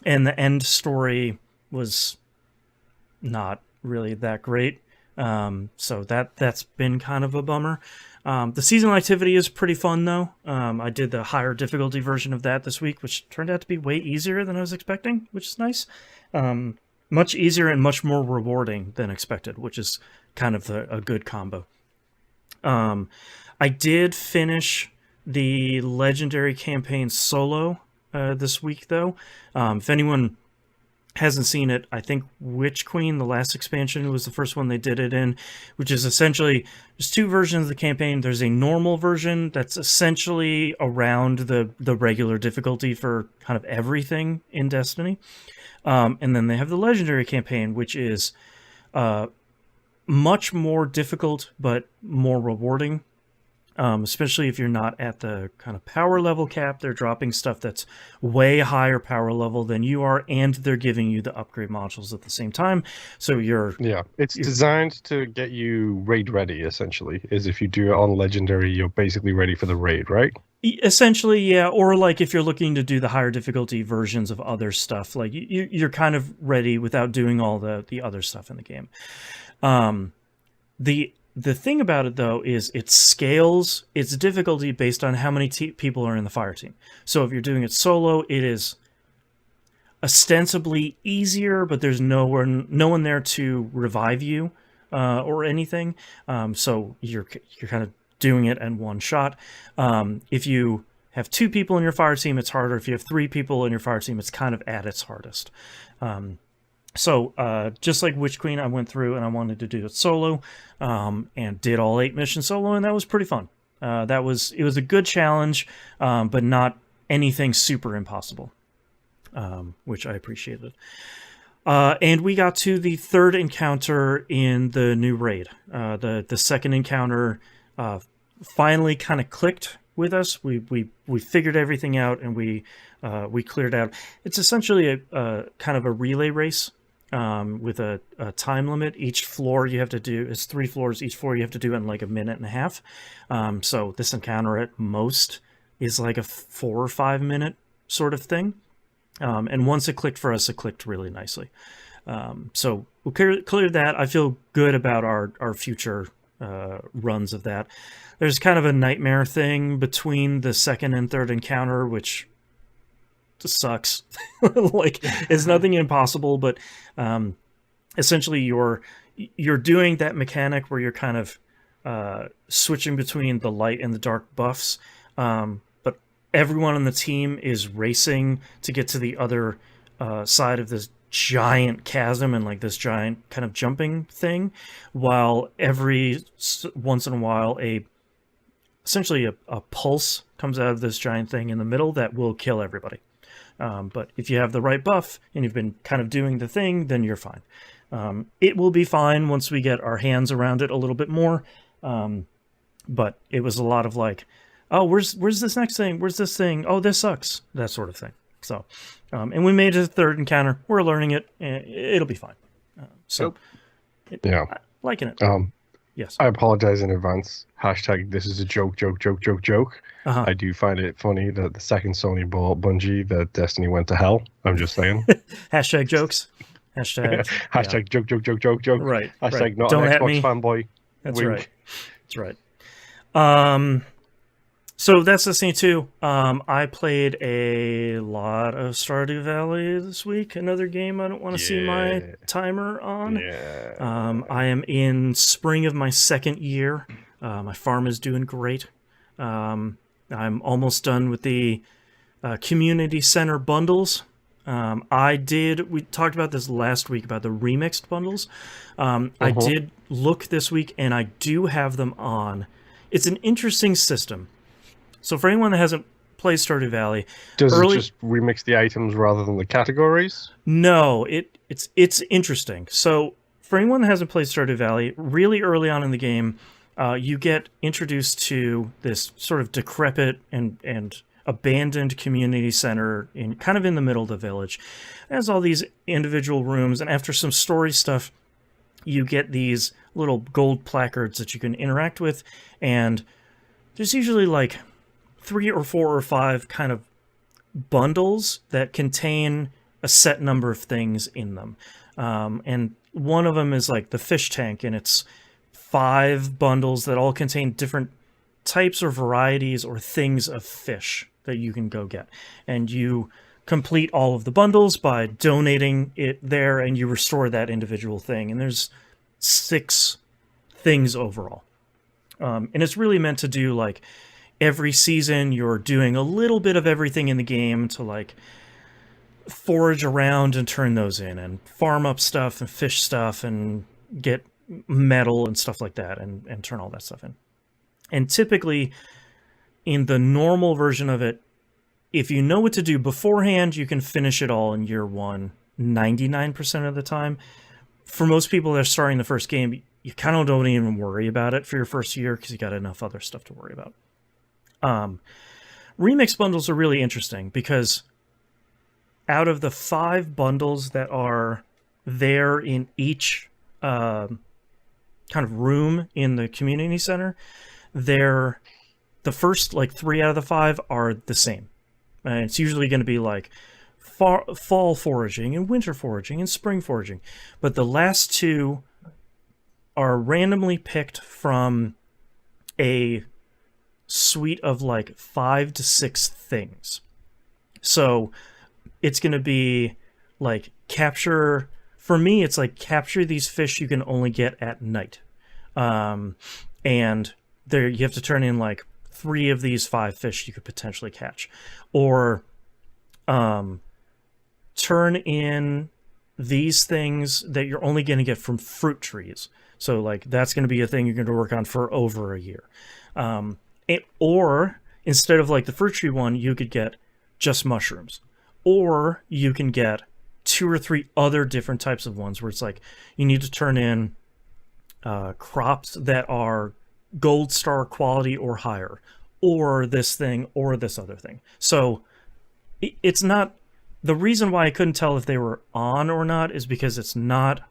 the end story was not really that great. So that's been kind of a bummer. The seasonal activity is pretty fun, though. I did the higher difficulty version of that this week, which turned out to be way easier than I was expecting, which is nice. Much easier and much more rewarding than expected, which is kind of a good combo. I did finish the Legendary campaign solo this week, though. If anyone hasn't seen it, I think Witch Queen, the last expansion, was the first one they did it in, which is essentially there's 2 versions of the campaign. There's a normal version that's essentially around the regular difficulty for kind of everything in Destiny. And then they have the Legendary campaign, which is much more difficult but more rewarding. Especially if you're not at the kind of power level cap. They're dropping stuff that's way higher power level than you are, and they're giving you the upgrade modules at the same time. So it's designed to get you raid ready, essentially. Is if you do it on Legendary, you're basically ready for the raid, right? Essentially, yeah. Or like if you're looking to do the higher difficulty versions of other stuff, like you're kind of ready without doing all the other stuff in the game. The thing about it, though, is it scales its difficulty based on how many people are in the fire team. So if you're doing it solo, it is ostensibly easier, but there's no one there to revive you or anything. So you're kind of doing it in one shot. If you have 2 people in your fire team, it's harder. If you have 3 people in your fire team, it's kind of at its hardest. So just like Witch Queen, I went through and I wanted to do it solo, and did all 8 missions solo, and that was pretty fun. It was a good challenge, but not anything super impossible, which I appreciated. And we got to the 3rd encounter in the new raid. The second encounter finally kind of clicked with us. We figured everything out, and we cleared out. It's essentially a kind of a relay race. With a time limit. Each floor you have to do, it's 3 floors, each floor you have to do in like a minute and a half. So this encounter at most is like a 4 or 5 minute sort of thing. And once it clicked for us, it clicked really nicely. So we cleared that. I feel good about our future runs of that. There's kind of a nightmare thing between the 2nd and 3rd encounter, which just sucks. Like, it's nothing impossible, but essentially you're doing that mechanic where you're kind of switching between the light and the dark buffs, but everyone on the team is racing to get to the other side of this giant chasm and like this giant kind of jumping thing, while every once in a while essentially a pulse comes out of this giant thing in the middle that will kill everybody. But if you have the right buff and you've been kind of doing the thing, then you're fine. It will be fine once we get our hands around it a little bit more. But it was a lot of like, oh, where's this next thing? Where's this thing? Oh, this sucks. That sort of thing. So, and we made it a 3rd encounter. We're learning it. It'll be fine. Yeah. Liking it. Yes. I apologize in advance. # this is a joke. Uh-huh. I do find it funny that the second Sony bought Bungie, that Destiny went to hell. I'm just saying. # jokes. # joke. Right. # right. not Don't an at Xbox me. fanboy. That's Wink. right. That's right. So that's Destiny 2. I played a lot of Stardew Valley this week. Another game I don't want to see my timer on. Yeah. I am in spring of my 2nd year. My farm is doing great. I'm almost done with the community center bundles. We talked about this last week about the remixed bundles. I did look this week, and I do have them on. It's an interesting system. So for anyone that hasn't played Stardew Valley, does it just remix the items rather than the categories? No, it's interesting. So for anyone that hasn't played Stardew Valley, really early on in the game, you get introduced to this sort of decrepit and abandoned community center in the middle of the village. It has all these individual rooms, and after some story stuff, you get these little gold placards that you can interact with, and there's usually like 3 or 4 or 5 kind of bundles that contain a set number of things in them. And one of them is like the fish tank, and it's 5 bundles that all contain different types or varieties or things of fish that you can go get. And you complete all of the bundles by donating it there, and you restore that individual thing. And there's 6 things overall. And it's really meant to do like every season you're doing a little bit of everything in the game to like forage around and turn those in and farm up stuff and fish stuff and get metal and stuff like that and turn all that stuff in. And typically in the normal version of it, if you know what to do beforehand, you can finish it all in year 1 99% of the time. For most people that are starting the first game, you kind of don't even worry about it for your first year because you got enough other stuff to worry about. Remix bundles are really interesting because out of the 5 bundles that are there in each kind of room in the community center, the first like 3 out of the 5 are the same. And it's usually going to be like fall foraging and winter foraging and spring foraging. But the last 2 are randomly picked from a suite of like 5 to 6 things. So it's going to be like for me, it's like capture these fish you can only get at night. And there you have to turn in like 3 of these 5 fish you could potentially catch. Or turn in these things that you're only going to get from fruit trees. So like that's going to be a thing you're going to work on for over a year. Or instead of like the fruit tree one, you could get just mushrooms. Or you can get 2 or 3 other different types of ones where it's like you need to turn in crops that are gold star quality or higher, or this thing or this other thing. So it's not, the reason why I couldn't tell if they were on or not is because it's not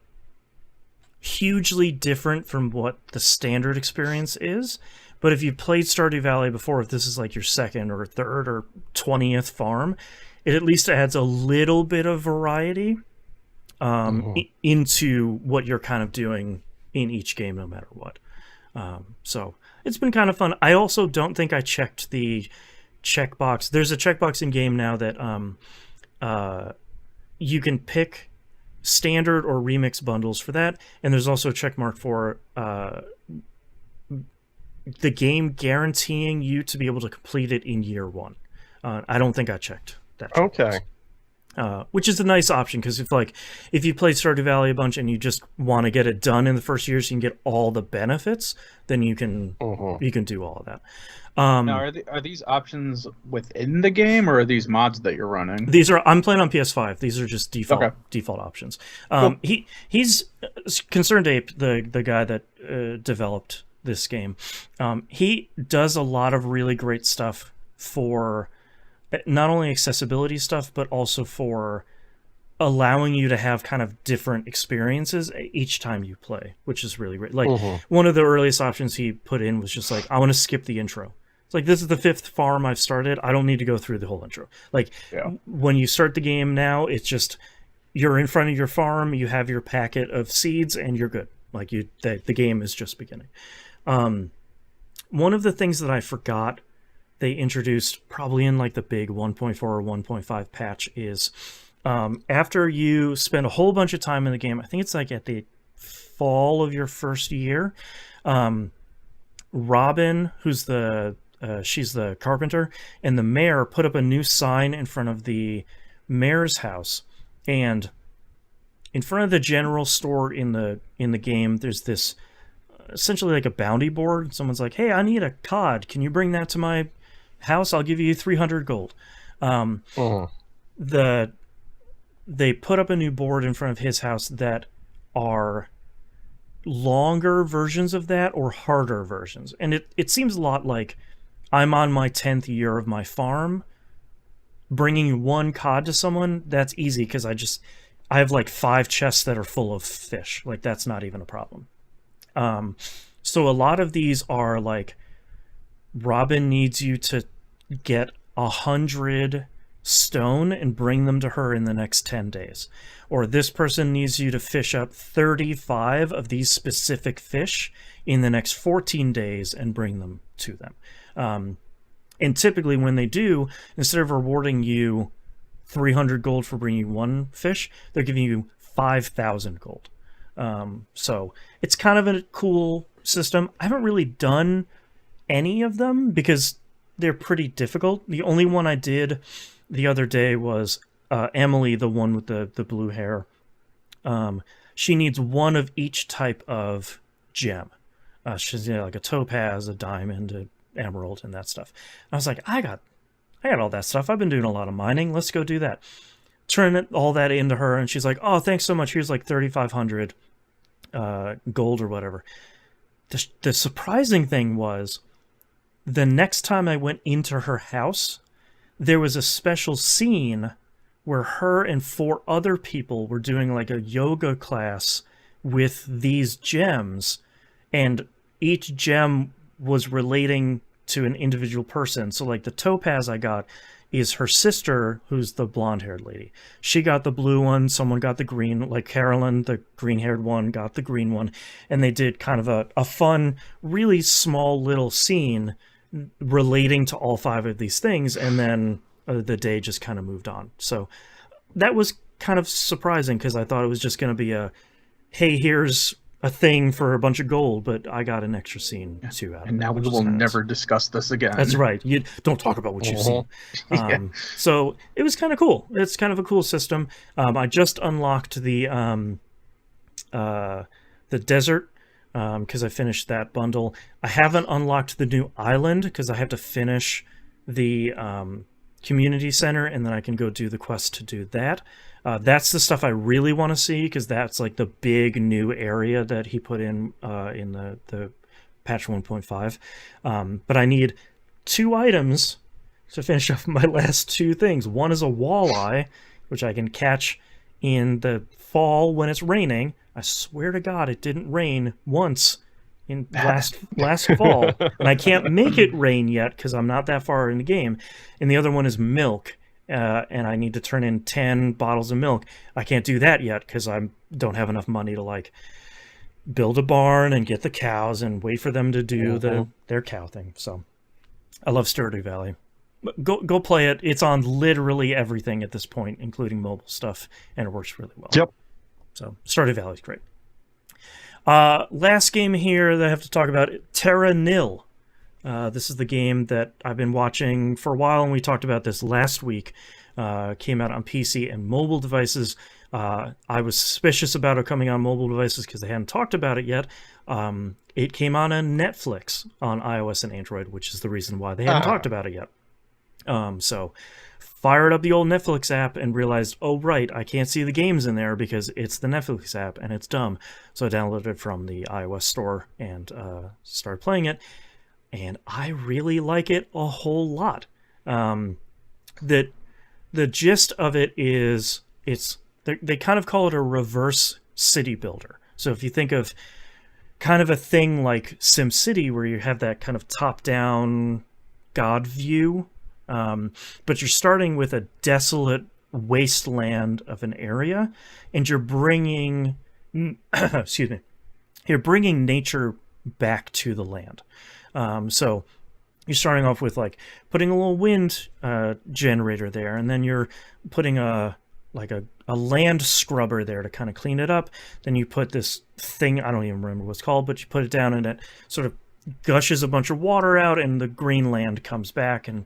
hugely different from what the standard experience is. But if you've played Stardew Valley before, if this is like your 2nd or 3rd or 20th farm, it at least adds a little bit of variety into what you're kind of doing in each game, no matter what. So it's been kind of fun. I also don't think I checked the checkbox. There's a checkbox in game now that you can pick standard or remix bundles for that, and there's also a check mark for the game guaranteeing you to be able to complete it in year 1. I don't think I checked that checkbox. Okay. Which is a nice option because if you played Stardew Valley a bunch and you just want to get it done in the first year so you can get all the benefits, then you can do all of that. Now, are these options within the game, or are these mods that you're running? I'm playing on PS5. These are just default options. Cool. He's Concerned Ape, the guy that developed this game. He does a lot of really great stuff for not only accessibility stuff, but also for allowing you to have kind of different experiences each time you play, which is really great. Like one of the earliest options he put in was just like, I want to skip the intro. It's like, this is the 5th farm I've started. I don't need to go through the whole intro. Like when you start the game now, it's just, you're in front of your farm, you have your packet of seeds, and you're good. Like the game is just beginning. One of the things that I forgot they introduced probably in like the big 1.4 or 1.5 patch is after you spend a whole bunch of time in the game, I think it's like at the fall of your first year, Robin, who's the she's the carpenter, and the mayor put up a new sign in front of the mayor's house, and in front of the general store in the game, there's this essentially like a bounty board. Someone's like, "Hey, I need a cod. Can you bring that to my house? I'll give you 300 gold." They put up a new board in front of his house that are longer versions of that or harder versions, and it seems a lot like I'm on my 10th year of my farm. Bringing one cod to someone, that's easy because I have like 5 chests that are full of fish. Like, that's not even a problem. So a lot of these are like, Robin needs you to get 100 stone and bring them to her in the next 10 days. Or this person needs you to fish up 35 of these specific fish in the next 14 days and bring them to them. And typically when they do, instead of rewarding you 300 gold for bringing one fish, they're giving you 5,000 gold. So it's kind of a cool system. I haven't really done any of them because they're pretty difficult. The only one I did the other day was Emily, the one with the blue hair. She needs one of each type of gem. She's like a topaz, a diamond, an emerald, and that stuff. I was like, I got all that stuff. I've been doing a lot of mining. Let's go do that. Turn all that into her, and she's like, "Oh, thanks so much. Here's like 3,500 gold or whatever." The surprising thing was, the next time I went into her house, there was a special scene where her and 4 other people were doing like a yoga class with these gems, and each gem was relating to an individual person. So like the topaz I got is her sister, who's the blonde-haired lady. She got the blue one, someone got the green, like Carolyn, the green-haired one, got the green one, and they did kind of a fun, really small little scene relating to all 5 of these things, and then the day just kind of moved on. So that was kind of surprising because I thought it was just going to be a, hey, here's a thing for a bunch of gold, but I got an extra scene too out of it. And now we will never discuss this again. That's right. You don't talk about what you've seen. So it was kind of cool. It's kind of a cool system. I just unlocked the desert because I finished that bundle. I haven't unlocked the new island because I have to finish the community center, and then I can go do the quest to do that. That's the stuff I really want to see because that's like the big new area that he put in the patch 1.5. But I need 2 items to finish off my last 2 things. One is a walleye, which I can catch in the fall when it's raining. I swear to God, it didn't rain once in last fall, and I can't make it rain yet because I'm not that far in the game. And the other one is milk. And I need to turn in 10 bottles of milk. I can't do that yet because I don't have enough money to like build a barn and get the cows and wait for them to do their cow thing. So I love Stardw Valley. Go play it. It's on literally everything at this point, including mobile stuff, and it works really well. Yep. So Stardw Valley is great. Last game here that I have to talk about, Terra Nil. This is the game that I've been watching for a while, and we talked about this last week. Came out on PC and mobile devices. I was suspicious about it coming on mobile devices because they hadn't talked about it yet. It came on Netflix on iOS and Android, which is the reason why they haven't talked about it yet. So fired up the old Netflix app and realized, oh, right, I can't see the games in there because it's the Netflix app and it's dumb. So I downloaded it from the iOS store and started playing it. And I really like it a whole lot. The gist of it is they kind of call it a reverse city builder. So if you think of kind of a thing like SimCity where you have that kind of top-down God view, but you're starting with a desolate wasteland of an area, and you're bringing you're bringing nature back to the land. So you're starting off with like putting a little wind generator there, and then you're putting a land scrubber there to kind of clean it up. Then you put this thing, I don't even remember what it's called, but you put it down and it sort of gushes a bunch of water out, and the green land comes back. And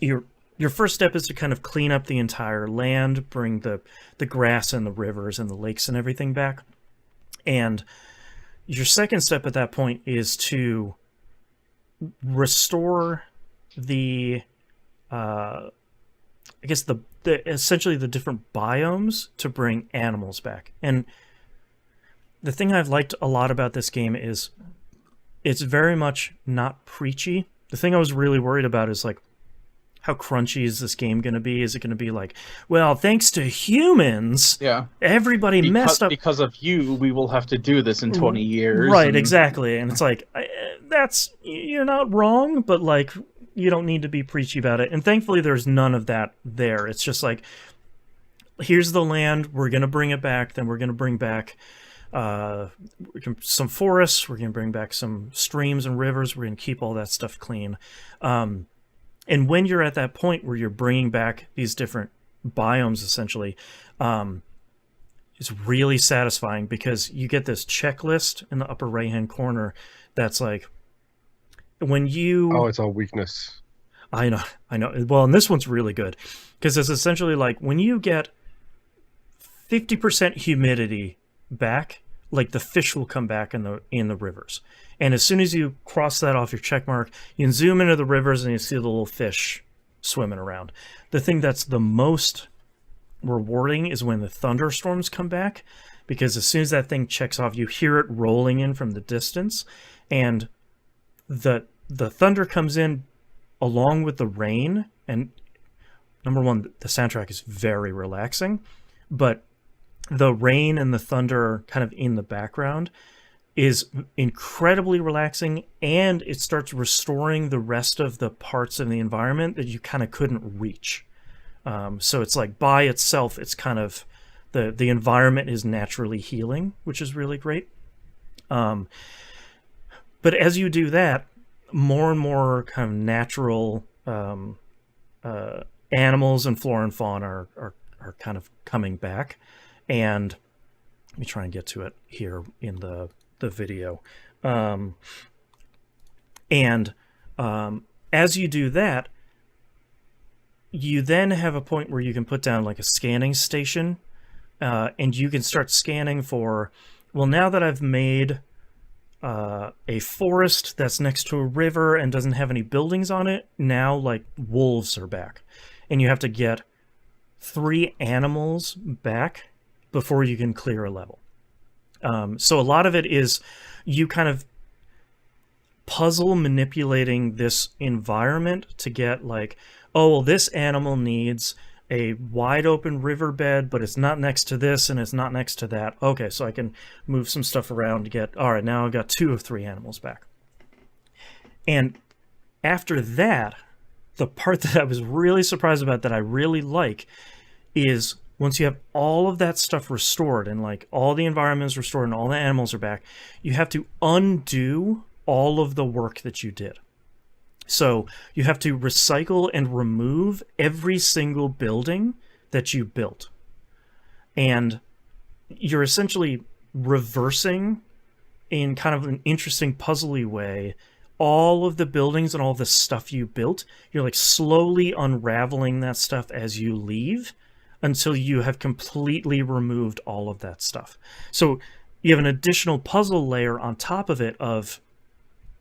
your first step is to kind of clean up the entire land, bring the grass and the rivers and the lakes and everything back. And your second step at that point is to restore the I guess the essentially the different biomes to bring animals back. And the thing I've liked a lot about this game is it's very much not preachy. The thing I was really worried about is like, how crunchy is this game going to be? Is it going to be like, well, thanks to humans, everybody messed up. Because of you, we will have to do this in 20 years. Right, exactly. And it's like, you're not wrong, but like, you don't need to be preachy about it. And thankfully, there's none of that there. It's just like, here's the land, we're going to bring it back, then we're going to bring back some forests, we're going to bring back some streams and rivers, we're going to keep all that stuff clean. And when you're at that point where you're bringing back these different biomes, essentially, it's really satisfying because you get this checklist in the upper right-hand corner that's like, when you... Oh, it's all weakness. I know. Well, and this one's really good because it's essentially like when you get 50% humidity back, like the fish will come back in the rivers. And as soon as you cross that off your check mark, you can zoom into the rivers and you see the little fish swimming around. The thing that's the most rewarding is when the thunderstorms come back, because as soon as that thing checks off, you hear it rolling in from the distance, and the thunder comes in along with the rain. And number one, the soundtrack is very relaxing, but the rain and the thunder kind of in the background is incredibly relaxing, and it starts restoring the rest of the parts of the environment that you kind of couldn't reach. So it's like by itself, it's kind of the environment is naturally healing, which is really great. But as you do that, more and more kind of natural animals and flora and fauna are kind of coming back. And let me try and get to it here in the video. As you do that, you then have a point where you can put down like a scanning station, and you can start scanning for, well, now that I've made a forest that's next to a river and doesn't have any buildings on it, now like wolves are back. And you have to get 3 animals back before you can clear a level. So a lot of it is you kind of puzzle manipulating this environment to get like, oh, well, this animal needs a wide open riverbed, but it's not next to this and it's not next to that. Okay, so I can move some stuff around to get, all right, now I've got 2 of 3 animals back. And after that, the part that I was really surprised about that I really like is once you have all of that stuff restored and like all the environment is restored and all the animals are back, you have to undo all of the work that you did. So you have to recycle and remove every single building that you built. And you're essentially reversing in kind of an interesting puzzly way all of the buildings and all the stuff you built. You're like slowly unraveling that stuff as you leave until you have completely removed all of that stuff. So you have an additional puzzle layer on top of it of,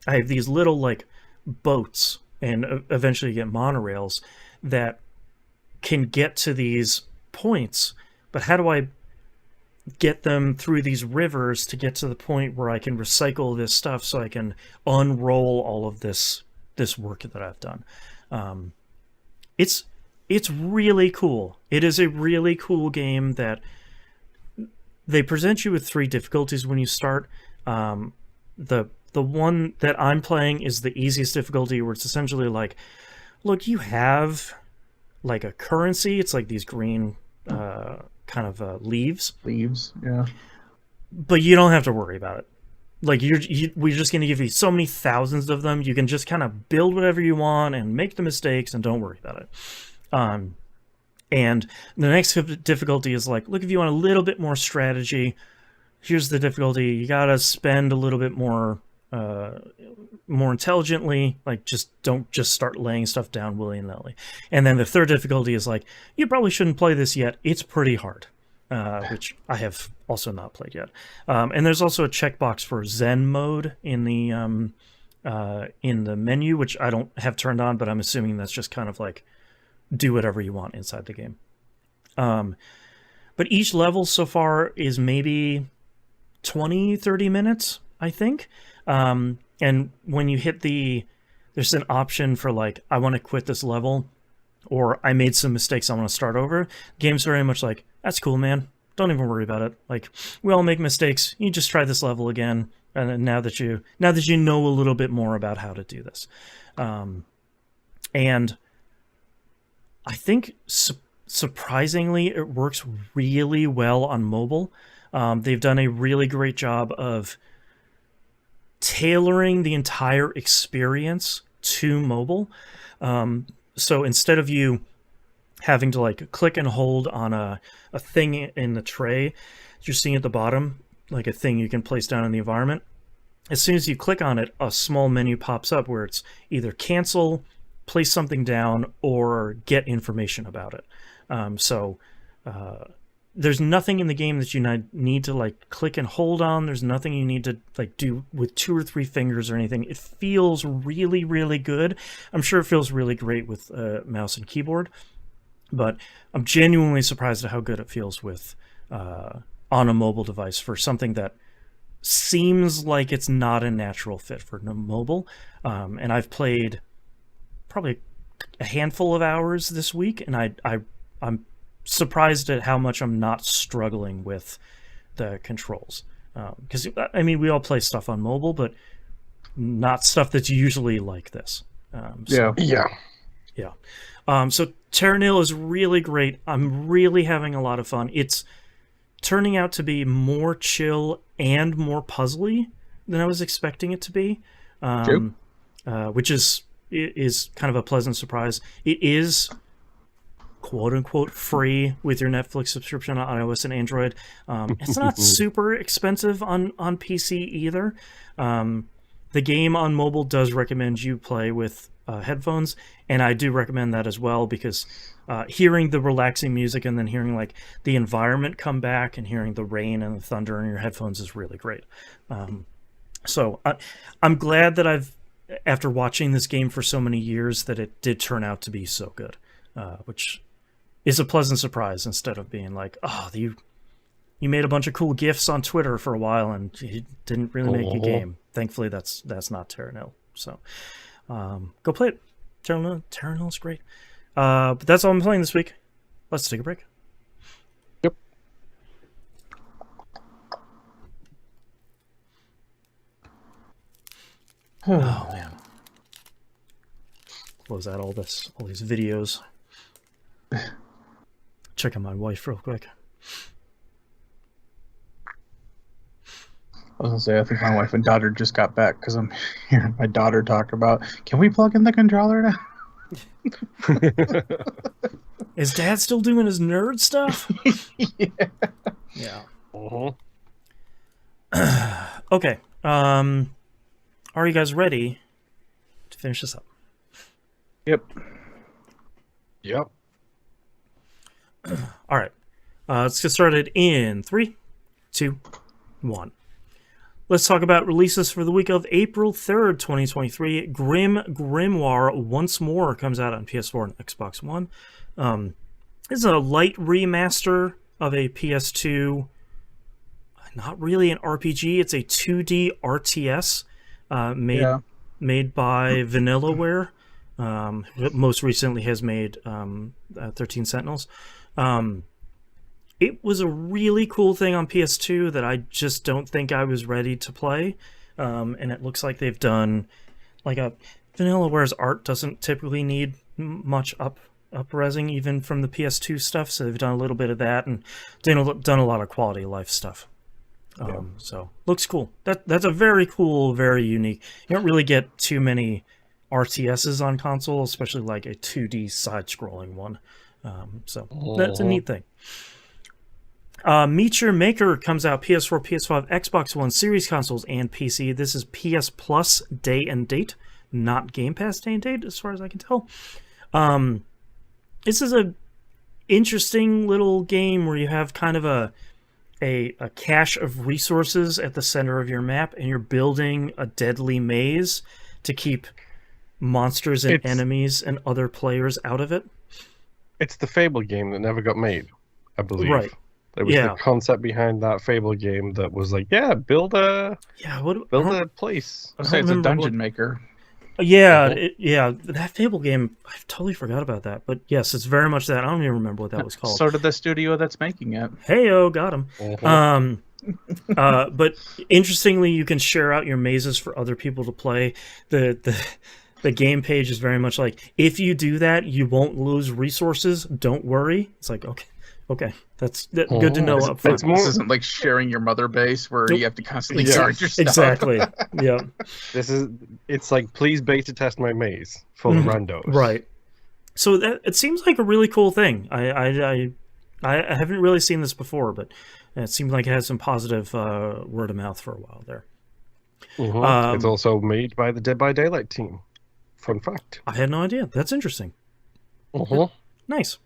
I have these little like boats and eventually get monorails that can get to these points, but how do I get them through these rivers to get to the point where I can recycle this stuff so I can unroll all of this work that I've done? It's really cool. It is a really cool game that they present you with 3 difficulties when you start. The one that I'm playing is the easiest difficulty, where it's essentially like, look, you have like a currency. It's like these green kind of leaves. Leaves, yeah. But you don't have to worry about it. Like we're just going to give you so many thousands of them. You can just kind of build whatever you want and make the mistakes and don't worry about it. And the next difficulty is like, look, if you want a little bit more strategy, here's the difficulty. You got to spend a little bit more more intelligently. Like, don't just start laying stuff down willy-nilly. And then the third difficulty is like, you probably shouldn't play this yet. It's pretty hard, which I have also not played yet. And there's also a checkbox for Zen mode in the menu, which I don't have turned on, but I'm assuming that's just kind of like do whatever you want inside the game. But each level so far is maybe 20-30 minutes, I think. And when you hit there's an option for like, I want to quit this level, or I made some mistakes, I want to start over. The game's very much like, that's cool, man. Don't even worry about it. Like, we all make mistakes. You just try this level again. And now that you know a little bit more about how to do this. And I think surprisingly, it works really well on mobile. They've done a really great job of tailoring the entire experience to mobile. So instead of you having to like click and hold on a thing in the tray you're seeing at the bottom, like a thing you can place down in the environment, as soon as you click on it, a small menu pops up where it's either cancel, place something down, or get information about it. There's nothing in the game that you need to like click and hold on. There's nothing you need to like do with 2 or 3 fingers or anything. It feels really, really good. I'm sure it feels really great with mouse and keyboard, but I'm genuinely surprised at how good it feels with on a mobile device for something that seems like it's not a natural fit for mobile. And I've played probably a handful of hours this week, and I'm surprised at how much I'm not struggling with the controls. Because, I mean, we all play stuff on mobile, but not stuff that's usually like this. Yeah. So Terra Nil is really great. I'm really having a lot of fun. It's turning out to be more chill and more puzzly than I was expecting it to be, which is kind of a pleasant surprise. It is quote-unquote free with your Netflix subscription on iOS and Android. It's not super expensive on PC either. The game on mobile does recommend you play with headphones, and I do recommend that as well, because hearing the relaxing music and then hearing like the environment come back and hearing the rain and the thunder in your headphones is really great. So I'm glad that after watching this game for so many years, that it did turn out to be so good, which is a pleasant surprise, instead of being like, oh, you made a bunch of cool GIFs on Twitter for a while and you didn't really make a game. Thankfully, that's not Terra Nil. So go play it. Terra Nil is great. But that's all I'm playing this week. Let's take a break. Yep. Oh man. What was that? All these videos. Check on my wife real quick. I was gonna say, I think my wife and daughter just got back because I'm hearing my daughter talk about, can we plug in the controller now? Is Dad still doing his nerd stuff? Yeah. Okay. Are you guys ready to finish this up? Yep. All right. Let's get started in 3, 2, 1. Let's talk about releases for the week of April 3rd, 2023. Grimoire Once More comes out on PS4 and Xbox One. This is a light remaster of a PS2, not really an RPG. It's a 2D RTS made by Vanillaware. Most recently has made 13 Sentinels. It was a really cool thing on PS2 that I just don't think I was ready to play. And it looks like they've done like Vanillaware's art doesn't typically need much up-resing even from the PS2 stuff, so they've done a little bit of that and done a lot of quality of life stuff. So looks cool. That's a very cool, very unique. You don't really get too many RTSs on console, especially like a 2D side-scrolling one. So that's a neat thing. Meet Your Maker comes out PS4, PS5, Xbox One, Series consoles, and PC. This is PS Plus day and date, not Game Pass day and date, as far as I can tell. This is a interesting little game where you have kind of a cache of resources at the center of your map, and you're building a deadly maze to keep monsters and enemies and other players out of it. It's the Fable game that never got made, I believe. Right. It was the concept behind that Fable game that was like, build a place. I would say it's a dungeon maker. Yeah, that Fable game, I totally forgot about that. But yes, it's very much that. I don't even remember what that was called. So did the studio that's making it. Hey-o, got him. But interestingly, you can share out your mazes for other people to play. The game page is very much like, if you do that, you won't lose resources. Don't worry. It's like, okay. That's good to know up front. This isn't like sharing your mother base where you have to constantly charge your stuff. Exactly. Yeah. It's like, please beta test my maze for the randos. Right. So it seems like a really cool thing. I haven't really seen this before, but it seemed like it had some positive word of mouth for a while there. It's also made by the Dead by Daylight team. Fun fact. I had no idea. That's interesting. Nice.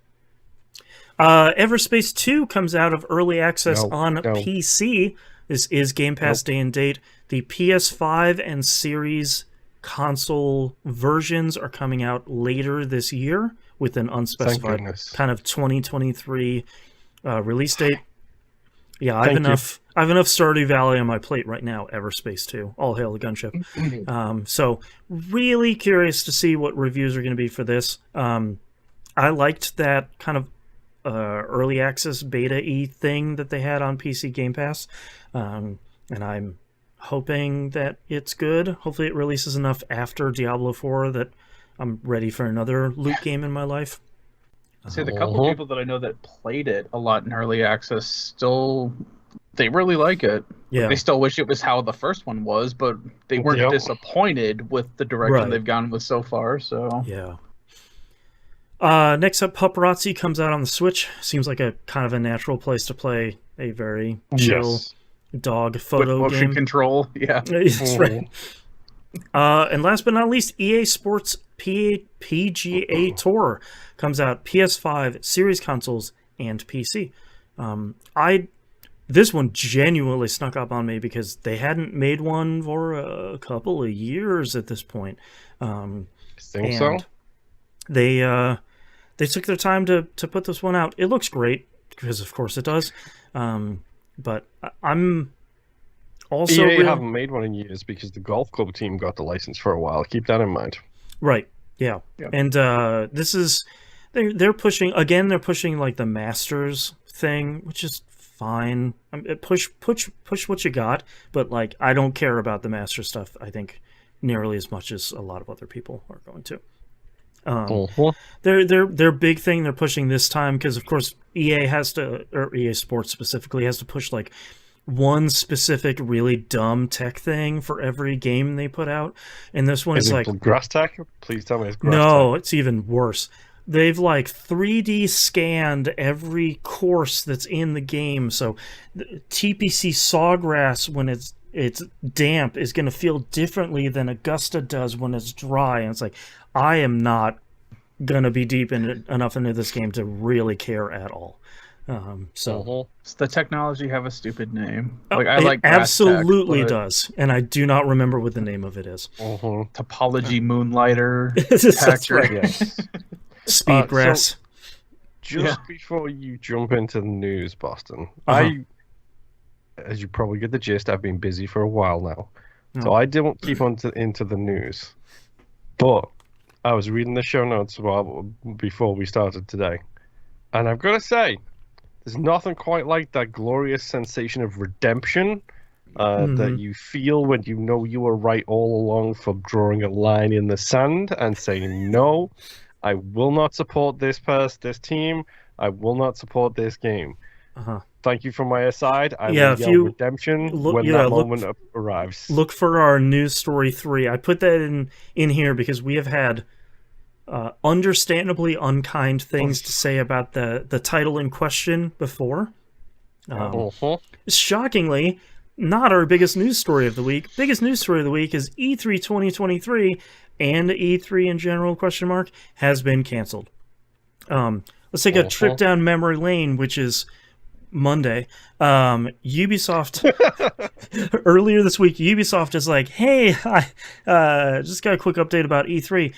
Everspace 2 comes out of early access on PC. This is Game Pass day and date. The PS5 and Series console versions are coming out later this year with an unspecified kind of 2023 release date. Yeah, I have enough Stardew Valley on my plate right now. Everspace 2. All hail the gunship. So really curious to see what reviews are going to be for this. I liked that kind of early access beta-y thing that they had on PC Game Pass. And I'm hoping that it's good. Hopefully it releases enough after Diablo 4 that I'm ready for another loot game in my life. See, the couple of people that I know that played it a lot in early access they really like it. Yeah. They still wish it was how the first one was, but they weren't disappointed with the direction they've gone with so far. So yeah. Next up, Paparazzi comes out on the Switch. Seems like a kind of a natural place to play a very chill dog photo with motion game. Control. Yeah, that's right. And last but not least, EA Sports PGA Tour comes out PS5, Series consoles, and PC. This one genuinely snuck up on me because they hadn't made one for a couple of years at this point. Think so? They took their time to put this one out. It looks great because, of course, it does. But I'm also EA haven't made one in years because the golf club team got the license for a while. Keep that in mind. Right. Yeah. And this is they're pushing again. They're pushing like the Masters thing, which is fine. Push what you got, but like I don't care about the Masters stuff. I think nearly as much as a lot of other people are going to. Their big thing they're pushing this time because of course EA Sports specifically has to push like one specific really dumb tech thing for every game they put out, and this one is like grass tech. Please tell me it's grass no, tech. It's even worse. They've like 3D scanned every course that's in the game, so TPC Sawgrass when it's damp is going to feel differently than Augusta does when it's dry, and it's like I am not going to be deep enough into this game to really care at all. So does the technology have a stupid name? It absolutely does, and I do not remember what the name of it is. Topology Moonlighter. That's right. Yes. Speedgrass. Just before you jump into the news, Boston, as you probably get the gist, I've been busy for a while now, so I didn't keep into the news. But I was reading the show notes before we started today, and I've got to say, there's nothing quite like that glorious sensation of redemption that you feel when you know you were right all along for drawing a line in the sand and saying, no, I will not support this team. I will not support this game. Thank you for my aside. I will yell redemption when that moment arrives. Look for our news story 3. I put that in here because we have had understandably unkind things to say about the title in question before. Shockingly, not our biggest news story of the week. Biggest news story of the week is E3 2023 and E3 in general, has been canceled. Let's take a trip down memory lane, which is Monday. Ubisoft, earlier this week, Ubisoft is like, hey, I just got a quick update about E3.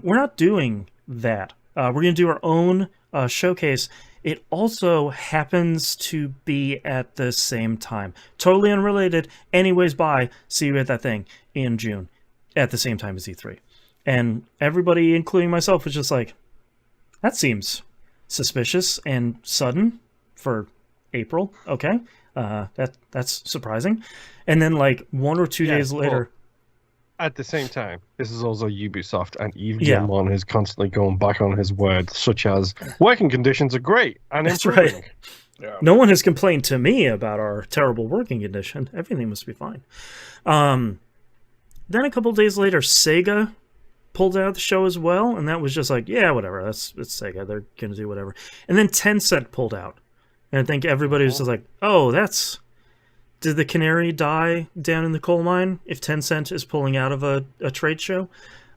We're not doing that. We're going to do our own showcase. It also happens to be at the same time. Totally unrelated. Anyways, bye. See you at that thing in June at the same time as E3. And everybody, including myself, was just like, that seems suspicious and sudden for April. Okay. That's surprising. And then like 1 or 2 days later... At the same time, this is also Ubisoft, and Yves Guillemot is constantly going back on his word, such as working conditions are great and improving. Right. Yeah. No one has complained to me about our terrible working condition. Everything must be fine. Then a couple days later, Sega pulled out the show as well, and that was just like, yeah, whatever. It's Sega. They're going to do whatever. And then Tencent pulled out. And I think everybody was just like, oh, that's... Did the canary die down in the coal mine if Tencent is pulling out of a trade show?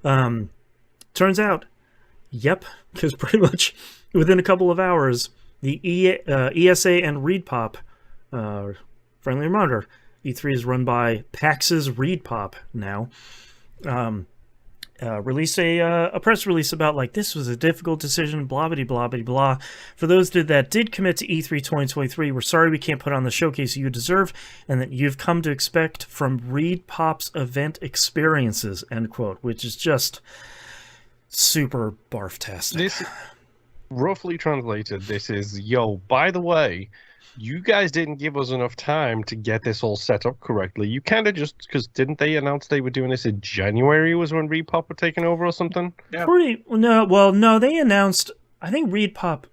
Turns out, yep, because pretty much within a couple of hours, the ESA and ReedPop, friendly reminder, E3 is run by PAX's ReedPop now, released a press release about like this was a difficult decision, blah blah blah blah blah. For those that did commit to E3 2023, we're sorry we can't put on the showcase you deserve and that you've come to expect from ReedPop's event experiences. End quote. Which is just super barf-tastic. This, roughly translated, this is, yo, by the way, you guys didn't give us enough time to get this all set up correctly. You kind of just, because didn't they announce they were doing this in January was when ReedPop were taking over or something? Yeah. No, they announced, I think ReedPop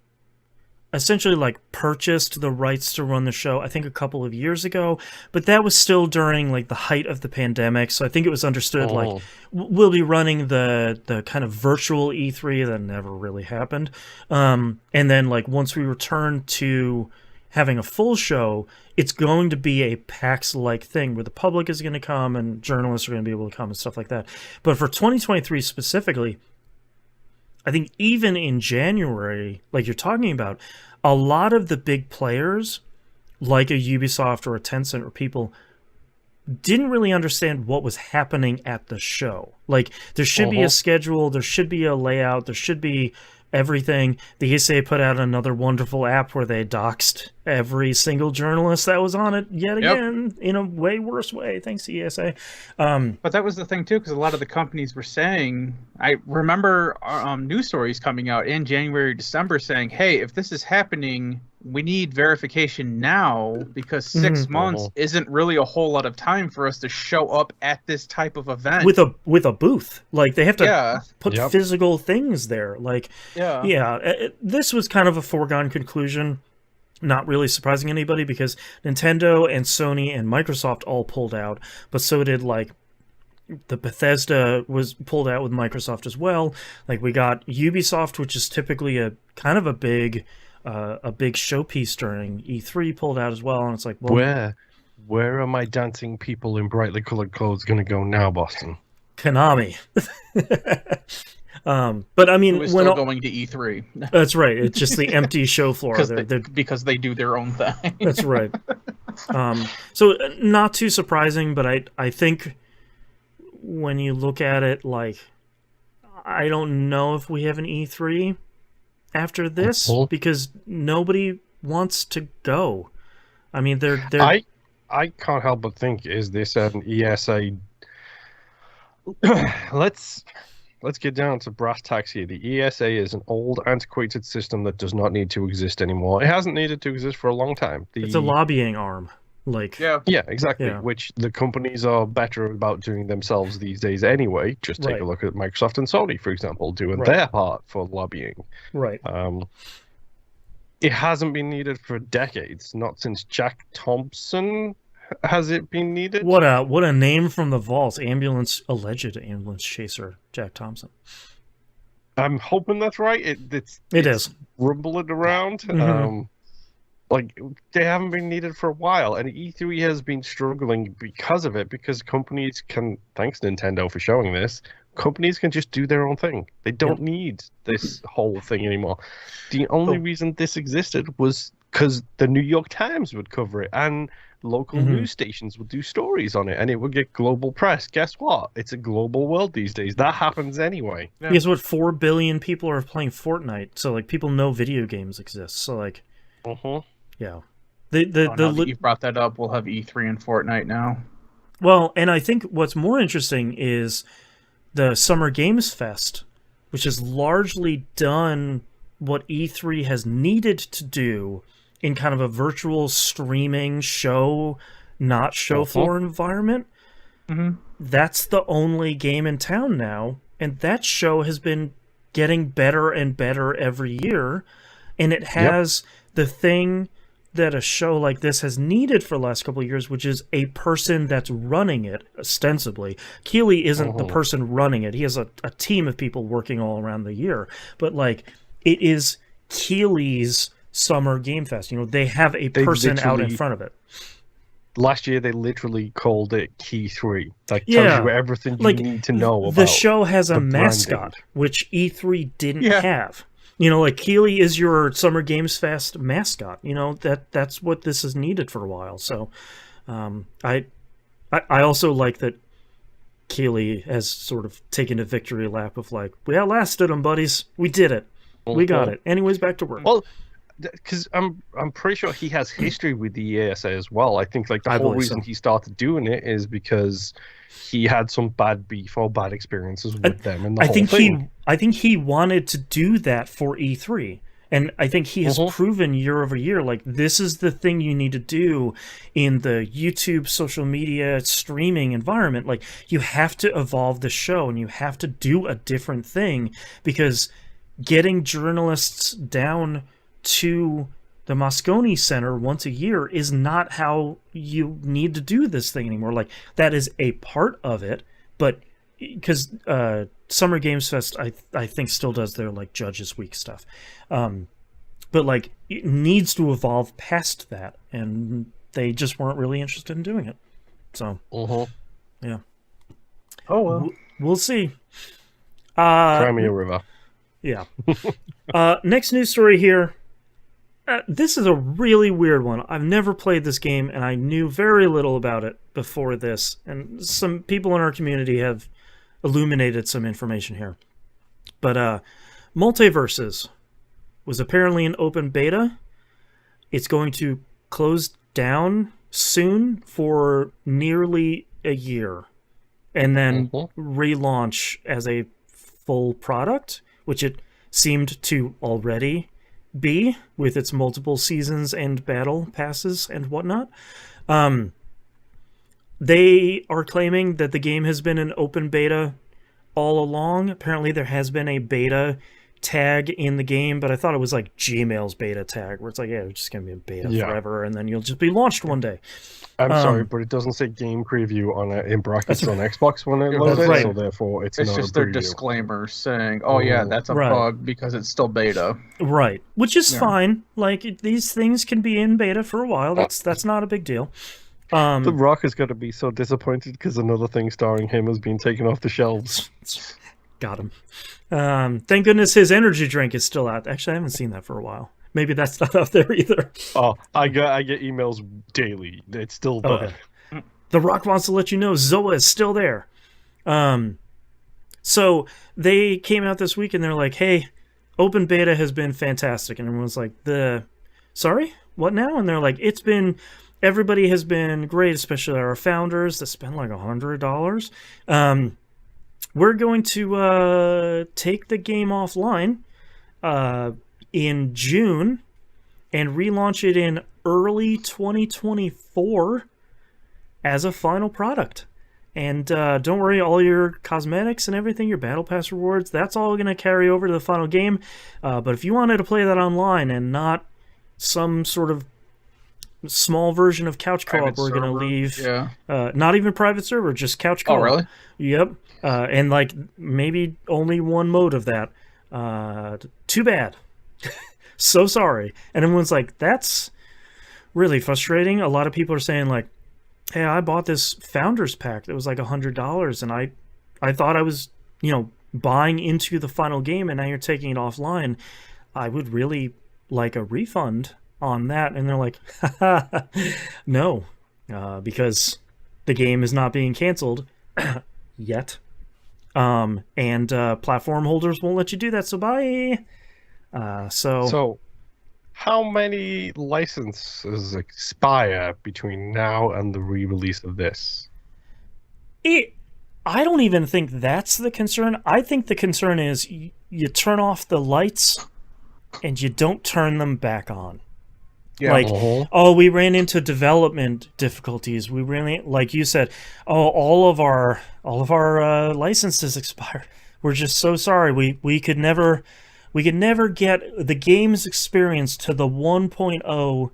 essentially like purchased the rights to run the show, I think a couple of years ago, but that was still during like the height of the pandemic. So I think it was understood like we'll be running the kind of virtual E3 that never really happened. And then like once we return to having a full show, it's going to be a PAX-like thing where the public is going to come and journalists are going to be able to come and stuff like that. But for 2023 specifically, I think even in January, like you're talking about, a lot of the big players, like a Ubisoft or a Tencent or people, didn't really understand what was happening at the show. Like, there should be a schedule, there should be a layout, there should be everything. The ESA put out another wonderful app where they doxed every single journalist that was on it yet again in a way worse way. Thanks, ESA. But that was the thing too, because a lot of the companies were saying, I remember news stories coming out in January, December saying, hey, if this is happening, we need verification now because 6 months isn't really a whole lot of time for us to show up at this type of event with a booth. Like they have to put physical things there. Like this was kind of a foregone conclusion, not really surprising anybody because Nintendo and Sony and Microsoft all pulled out, but so did like the Bethesda was pulled out with Microsoft as well. Like we got Ubisoft, which is typically a kind of a big showpiece during E3, pulled out as well, and it's like, well, where are my dancing people in brightly colored clothes going to go now, Boston? Konami. But I mean, we're still going to E3. That's right. It's just the empty show floor. Because they do their own thing. That's right. So not too surprising, but I think when you look at it, like, I don't know if we have an E3 after this because nobody wants to go. I mean, they're I can't help but think, is this an ESA? Let's get down to brass tacks here. The ESA is an old, antiquated system that does not need to exist anymore. It hasn't needed to exist for a long time. It's a lobbying arm. Yeah, exactly. Yeah. Which the companies are better about doing themselves these days anyway. Just take a look at Microsoft and Sony, for example, doing their part for lobbying. Right. It hasn't been needed for decades. Not since Jack Thompson has it been needed. What a name from the vault. Alleged ambulance chaser Jack Thompson. I'm hoping that's right. It is rumbling around. Like, they haven't been needed for a while, and E3 has been struggling because of it, because companies can, thanks Nintendo for showing this, companies can just do their own thing. They don't need this whole thing anymore. The only reason this existed was because the New York Times would cover it, and local news stations would do stories on it, and it would get global press. Guess what? It's a global world these days. That happens anyway. Yeah. Guess what? 4 billion people are playing Fortnite, so like people know video games exist. So like, yeah. You brought that up. We'll have E3 and Fortnite now. Well, and I think what's more interesting is the Summer Games Fest, which has largely done what E3 has needed to do in kind of a virtual streaming show, not show floor environment. That's the only game in town now, and that show has been getting better and better every year, and it has the thing that a show like this has needed for the last couple of years, which is a person that's running it, ostensibly. Keighley isn't the person running it. He has a team of people working all around the year. But, like, it is Keighley's Summer Game Fest. You know, they have a person out in front of it. Last year, they literally called it Key 3. Like, tells you everything you need to know about the show has a mascot, branding. Which E3 didn't have. You know, like, Keighley is your Summer Games Fest mascot. You know, that's what this has needed for a while. So, I also like that Keighley has sort of taken a victory lap of like, we outlasted them, buddies. We did it. We got it. Anyways, back to work. Well, because I'm pretty sure he has history with the ESA as well. I think like the whole reason he started doing it is because he had some bad beef or bad experiences with them, and I think he wanted to do that for E3, and I think he has proven year over year like this is the thing you need to do in the YouTube social media streaming environment. Like you have to evolve the show, and you have to do a different thing because getting journalists down to the Moscone Center once a year is not how you need to do this thing anymore. Like that is a part of it, but because Summer Games Fest, I think still does their like Judges Week stuff, but like it needs to evolve past that, and they just weren't really interested in doing it. So, yeah. Oh well, we'll see. Crimea River. Yeah. Next news story here. This is a really weird one. I've never played this game, and I knew very little about it before this. And some people in our community have illuminated some information here. But Multiverses was apparently an open beta. It's going to close down soon for nearly a year. And then relaunch as a full product, which it seemed to already be with its multiple seasons and battle passes and whatnot. They are claiming that the game has been an open beta all along. Apparently there has been a beta tag in the game, but I thought it was like Gmail's beta tag where it's like, yeah, it's just gonna be a beta forever, and then you'll just be launched one day. I'm sorry, but it doesn't say game preview on it in brackets on Xbox when it loads it, so therefore it's not just a their preview. Disclaimer saying, "Oh yeah, that's a bug because it's still beta." Right, which is fine. Like these things can be in beta for a while. That's not a big deal. The Rock is going to be so disappointed because another thing starring him has been taken off the shelves. Got him. Thank goodness his energy drink is still out. Actually, I haven't seen that for a while. Maybe that's not out there either. Oh, I get emails daily. It's still there. Okay. The Rock wants to let you know Zoa is still there. So they came out this week and they're like, hey, open beta has been fantastic. And everyone's like, sorry? What now? And they're like, everybody has been great, especially our founders that spend like $100. We're going to take the game offline in June and relaunch it in early 2024 as a final product. And don't worry, all your cosmetics and everything, your Battle Pass rewards, that's all going to carry over to the final game. But if you wanted to play that online and not some sort of small version of couch co-op we're going to leave, not even private server, just couch co-op. Oh, really? Yep. And like maybe only one mode of that. Too bad. So sorry. And everyone's like, that's really frustrating. A lot of people are saying like, hey, I bought this Founders Pack that was like $100, and I thought I was, buying into the final game, and now you're taking it offline. I would really like a refund on that. And they're like, no, because the game is not being canceled yet. And platform holders won't let you do that, so bye. So how many licenses expire between now and the re-release of this? I don't even think that's the concern. I think the concern is you turn off the lights and you don't turn them back on. Yeah. Like, oh, we ran into development difficulties. We ran, like you said, all of our licenses expired. We're just so sorry. We could never get the game's experience to the 1.0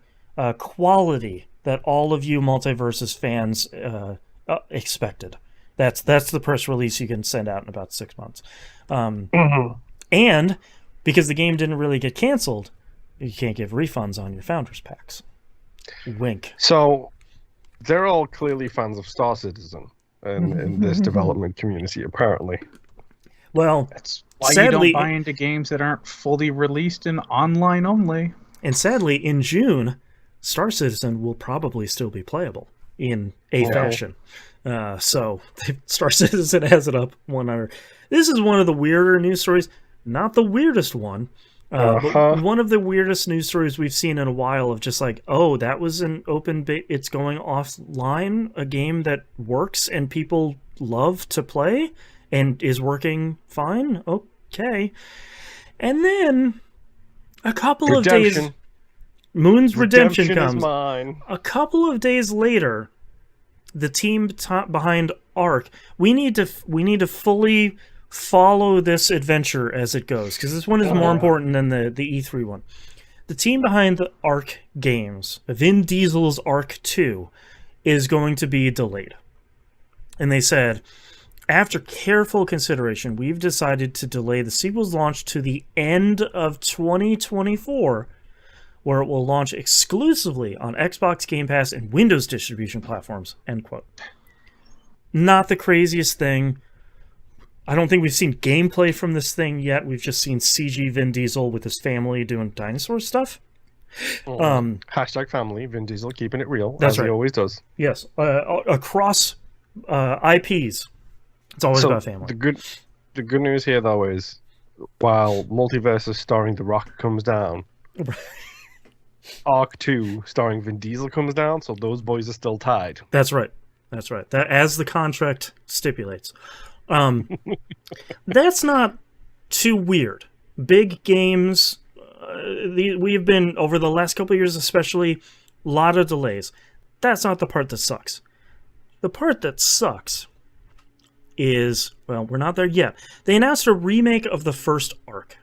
quality that all of you Multiverses fans expected. That's the press release you can send out in about 6 months. And because the game didn't really get canceled, you can't give refunds on your Founders Packs. Wink. So they're all clearly fans of Star Citizen and this development community, apparently. Well, that's why sadly, you don't buy into games that aren't fully released and online only. And sadly, in June, Star Citizen will probably still be playable in a fashion. So Star Citizen has it up 100. This is one of the weirder news stories. Not the weirdest one, but one of the weirdest news stories we've seen in a while of just like, oh, that was an open it's going offline, a game that works and people love to play and is working fine. Okay. And then a couple of days, Moon's Redemption comes. Is mine. A couple of days later, the team behind Ark, we need to fully follow this adventure as it goes, because this one is more important than the E3 one. The team behind the Ark games, Vin Diesel's Ark 2, is going to be delayed. And they said, after careful consideration, we've decided to delay the sequel's launch to the end of 2024, where it will launch exclusively on Xbox Game Pass and Windows distribution platforms, end quote. Not the craziest thing. I don't think we've seen gameplay from this thing yet. We've just seen CG Vin Diesel with his family doing dinosaur stuff. Hashtag family, Vin Diesel keeping it real, that's as right. he always does. Yes, across IPs, it's always about family. The good news here, though, is while Multiverses starring The Rock comes down, Ark 2 starring Vin Diesel comes down, so those boys are still tied. That's right. That, as the contract stipulates. That's not too weird. Big games, we have been, over the last couple of years especially, a lot of delays. That's not the part that sucks. The part that sucks is, well, we're not there yet. They announced a remake of the first Ark,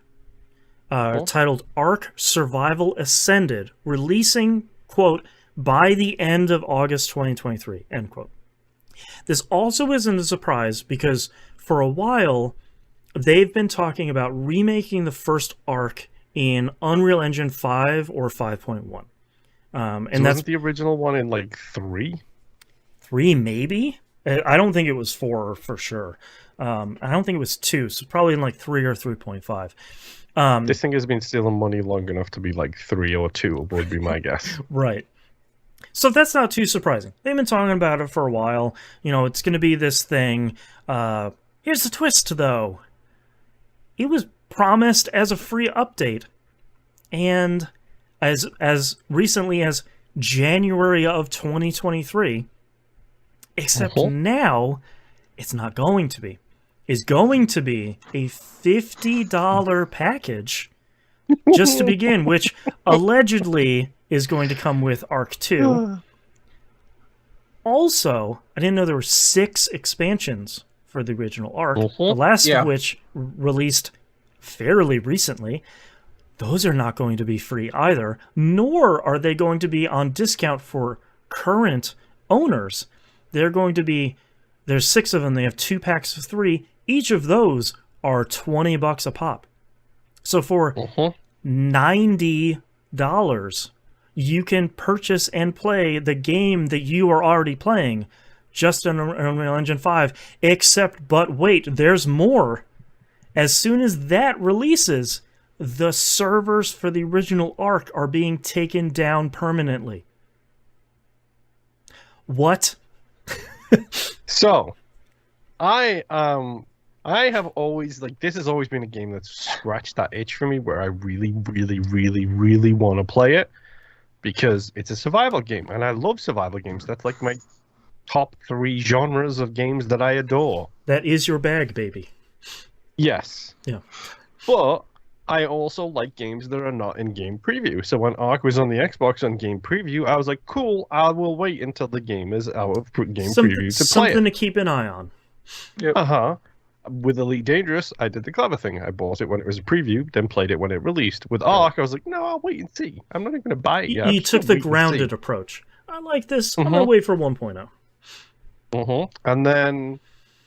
titled Ark Survival Ascended, releasing, quote, by the end of August 2023, end quote. This also isn't a surprise because for a while they've been talking about remaking the first Ark in Unreal Engine 5 or 5.1. And so that's wasn't the original one in like 3? 3 maybe? I don't think it was 4 for sure. I don't think it was 2, so probably in like 3 or 3.5. This thing has been stealing money long enough to be like 3 or 2 would be my guess. Right. So that's not too surprising. They've been talking about it for a while. It's going to be this thing. Here's the twist, though. It was promised as a free update. And as recently as January of 2023, except now, it's not going to be. It's going to be a $50 package just to begin, which allegedly is going to come with Ark 2. Also, I didn't know there were 6 expansions for the original Ark, the last of which released fairly recently. Those are not going to be free either, nor are they going to be on discount for current owners. They're going to be, there's 6 of them, they have 2 packs of 3. Each of those are $20 a pop. So for $90, you can purchase and play the game that you are already playing just in Unreal Engine 5, but wait, there's more. As soon as that releases, the servers for the original Ark are being taken down permanently. What? So, I have always, like, this has always been a game that's scratched that itch for me where I really, really, really, really want to play it because it's a survival game, and I love survival games. That's like my top 3 genres of games that I adore. That is your bag, baby. Yes. Yeah. But I also like games that are not in game preview. So when Ark was on the Xbox on game preview, I was like, cool, I will wait until the game is out of game preview to play it. Something to keep an eye on. Yep. Uh-huh. With Elite Dangerous, I did the clever thing. I bought it when it was a preview, then played it when it released. With Ark, I was like, no, I'll wait and see. I'm not even going to buy it yet. You took the grounded approach. I like this. I'm going to wait for 1.0. And then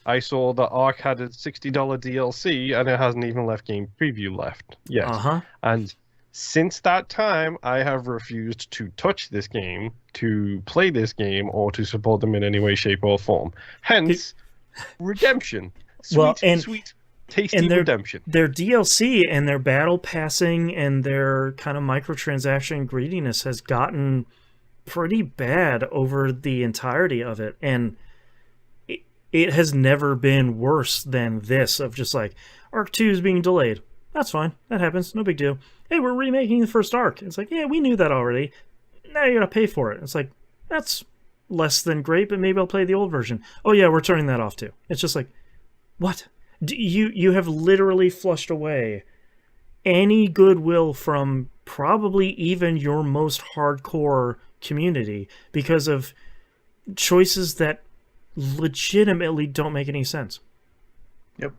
I saw that Ark had a $60 DLC, and it hasn't even left game preview left yet. And since that time, I have refused to touch this game, to play this game, or to support them in any way, shape, or form. Hence, redemption. Sweet, tasty redemption. Their DLC and their battle passing and their kind of microtransaction greediness has gotten pretty bad over the entirety of it. And it has never been worse than this, of just like, Ark 2 is being delayed. That's fine. That happens. No big deal. Hey, we're remaking the first Ark. It's like, yeah, we knew that already. Now you gotta pay for it. It's like, that's less than great, but maybe I'll play the old version. Oh yeah, we're turning that off too. It's just like, what? You have literally flushed away any goodwill from probably even your most hardcore community because of choices that legitimately don't make any sense. Yep.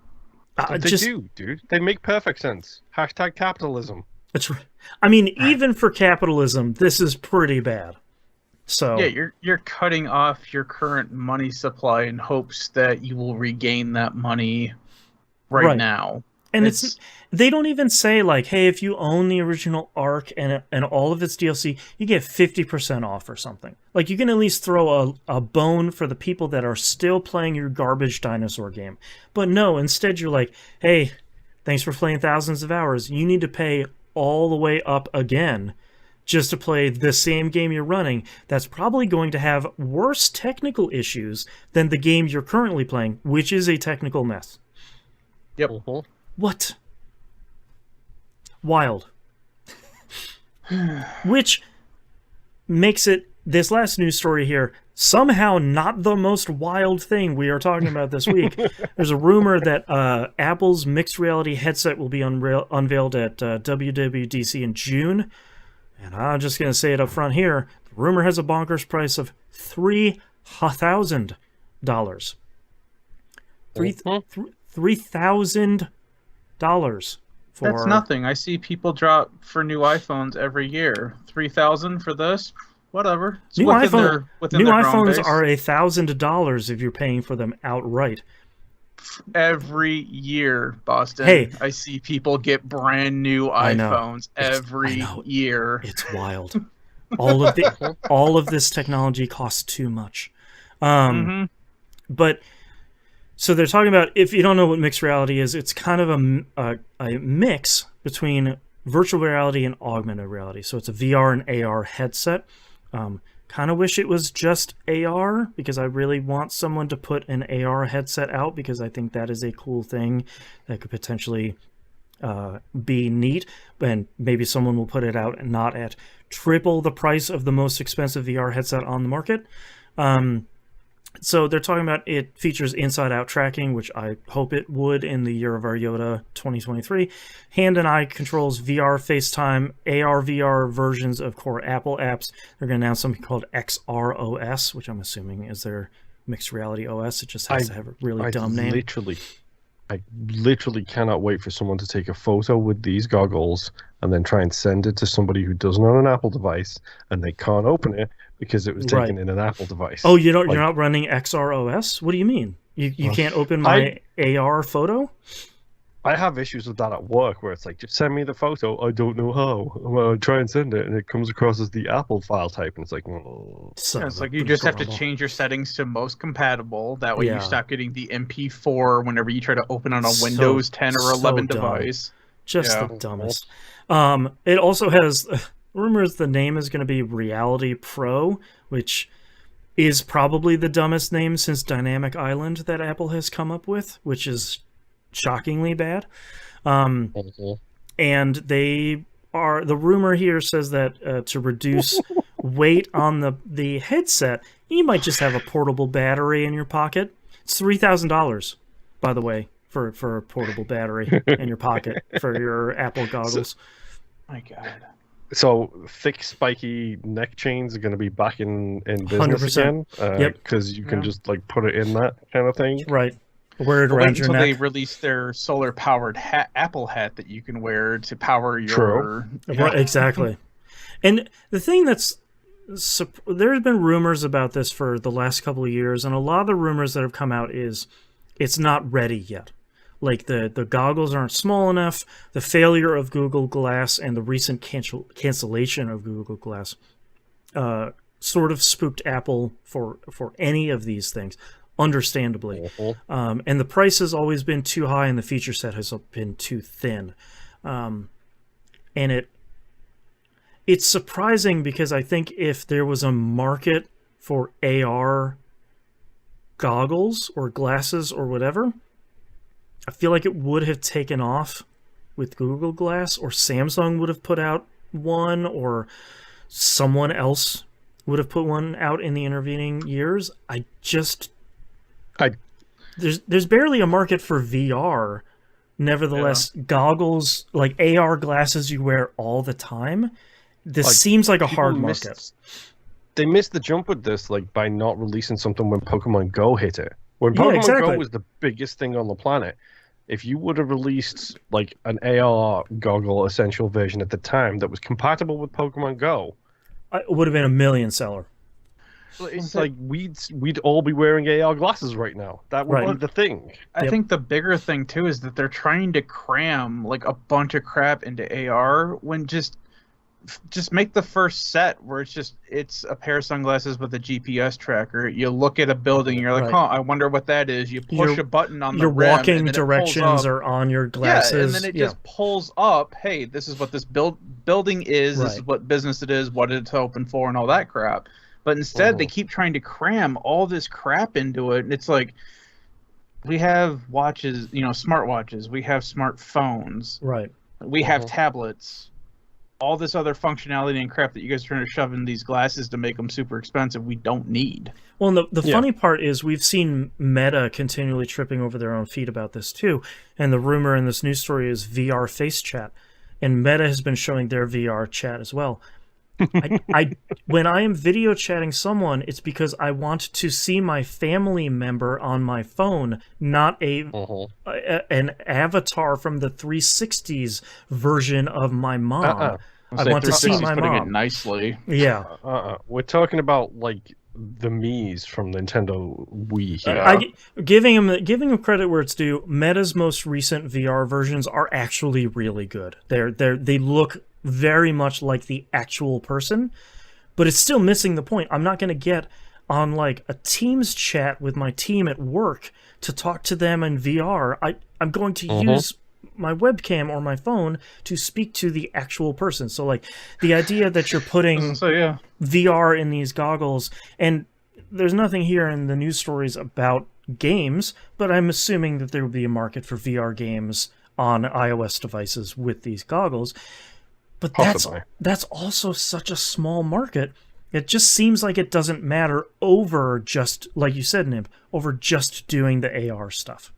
They do, dude. They make perfect sense. Hashtag capitalism. That's right. I mean, even for capitalism, this is pretty bad. So yeah, you're cutting off your current money supply in hopes that you will regain that money right now. And they don't even say like, hey, if you own the original Ark and all of its DLC, you get 50% off or something. Like, you can at least throw a bone for the people that are still playing your garbage dinosaur game. But no, instead you're like, hey, thanks for playing thousands of hours. You need to pay all the way up again just to play the same game you're running that's probably going to have worse technical issues than the game you're currently playing, which is a technical mess. Yep. What? Wild. Which makes it, this last news story here, somehow not the most wild thing we are talking about this week. There's a rumor that Apple's mixed reality headset will be unveiled at WWDC in June. And I'm just going to say it up front here. The rumor has a bonkers price of $3,000. $3,000 for... That's nothing. I see people drop for new iPhones every year. $3,000 for this? Whatever. It's new iPhones are $1,000 if you're paying for them outright. Every year, Boston. Hey, I see people get brand new iPhones every year. It's wild. All of this technology costs too much. But so they're talking about, if you don't know what mixed reality is, it's kind of a mix between virtual reality and augmented reality. So it's a VR and AR headset. Kind of wish it was just AR, because I really want someone to put an AR headset out, because I think that is a cool thing that could potentially be neat, and maybe someone will put it out and not at triple the price of the most expensive VR headset on the market. So they're talking about it features inside-out tracking, which I hope it would in the year of our Yoda 2023. Hand and eye controls, VR, FaceTime, AR, VR versions of core Apple apps. They're going to announce something called XROS, which I'm assuming is their mixed reality OS. It just has to have a really dumb name. I literally cannot wait for someone to take a photo with these goggles and then try and send it to somebody who doesn't own an Apple device and they can't open it because it was taken in an Apple device. Oh, you're not running XROS? What do you mean? You can't open my AR photo? I have issues with that at work where it's like, just send me the photo. I don't know how. Well, I try and send it, and it comes across as the Apple file type, and it's like, it's like you just have to change your settings to most compatible. That way, you stop getting the MP4 whenever you try to open on a Windows 10 or 11 device. Just the dumbest. It also has rumors the name is going to be Reality Pro, which is probably the dumbest name since Dynamic Island that Apple has come up with, which is shockingly bad. And the rumor here says that to reduce weight on the headset, you might just have a portable battery in your pocket. It's $3,000, by the way, for a portable battery in your pocket for your Apple goggles. My God. So thick, spiky neck chains are going to be back in business 100%. again, because you can just like put it in that kind of thing. Right. Wear it around your neck. Until they release their solar-powered Apple hat that you can wear to power your... Right, exactly. And the thing there's been rumors about this for the last couple of years, and a lot of the rumors that have come out is it's not ready yet. Like the goggles aren't small enough, the failure of Google Glass and the recent cancellation of Google Glass sort of spooked Apple for any of these things. Understandably. And the price has always been too high and the feature set has been too thin. And it's surprising because I think if there was a market for AR goggles or glasses or whatever, I feel like it would have taken off with Google Glass, or Samsung would have put out one, or someone else would have put one out in the intervening years. There's barely a market for VR. Nevertheless, goggles, like AR glasses you wear all the time, this seems like a hard market. They missed the jump with this, like, by not releasing something when Pokemon Go hit it. When Pokemon Go was the biggest thing on the planet, if you would have released like an AR goggle essential version at the time that was compatible with Pokemon Go, it would have been a million seller. It's like we'd all be wearing AR glasses right now. That would be the thing. I think the bigger thing too is that they're trying to cram like a bunch of crap into AR when just make the first set where it's a pair of sunglasses with a GPS tracker. You look at a building, you're like, I wonder what that is. You push a button on the rim, walking directions are on your glasses. Yeah, and then it just pulls up, hey, this is what this building is, this is what business it is, what it's open for, and all that crap. But instead, they keep trying to cram all this crap into it, and it's like, we have watches, smartwatches, we have smartphones, we have tablets, all this other functionality and crap that you guys are trying to shove in these glasses to make them super expensive, we don't need. Well, and the funny part is we've seen Meta continually tripping over their own feet about this too, and the rumor in this news story is VR face chat, and Meta has been showing their VR chat as well. When I am video chatting someone, it's because I want to see my family member on my phone, not an avatar from the 360s version of my mom. I want to see my putting mom. It nicely. Yeah. We're talking about like the Mii's from Nintendo Wii here. Giving him credit where it's due, Meta's most recent VR versions are actually really good. They look very much like the actual person, but it's still missing the point. I'm not going to get on like a Teams chat with my team at work to talk to them in VR. I'm going to use my webcam or my phone to speak to the actual person. So like the idea that you're putting VR in these goggles, and there's nothing here in the news stories about games, but I'm assuming that there will be a market for VR games on iOS devices with these goggles. But that's also such a small market. It just seems like it doesn't matter over just, like you said, Nimp, over just doing the AR stuff.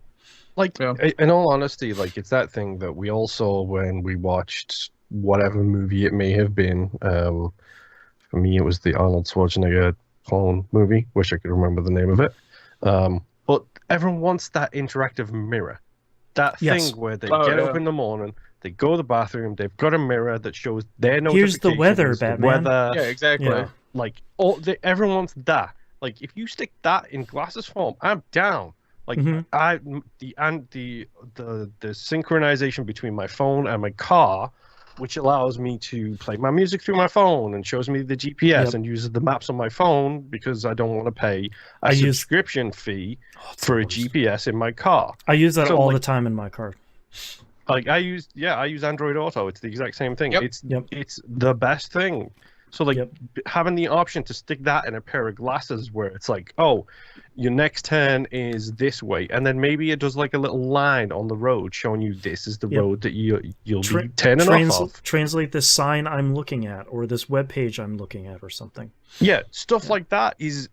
Like, in all honesty, like, it's that thing that we all saw when we watched whatever movie it may have been. For me, it was the Arnold Schwarzenegger clone movie. Wish I could remember the name of it. But everyone wants that interactive mirror. That thing where they get up in the morning, they go to the bathroom, they've got a mirror that shows their notifications. Here's the weather, Batman. Yeah, exactly. Yeah. Like, everyone wants that. Like, if you stick that in glasses form, I'm down. Like the synchronization between my phone and my car, which allows me to play my music through my phone and shows me the GPS and uses the maps on my phone because I don't want to pay a subscription fee for a GPS in my car. I use that all the time in my car. Like I use Android Auto. It's the exact same thing. It's the best thing. So like having the option to stick that in a pair of glasses where it's like, oh, your next turn is this way, and then maybe it does like a little line on the road showing you this is the road that you'll be turning off of. Translate this sign I'm looking at, or this web page I'm looking at, or something. Yeah, stuff like that is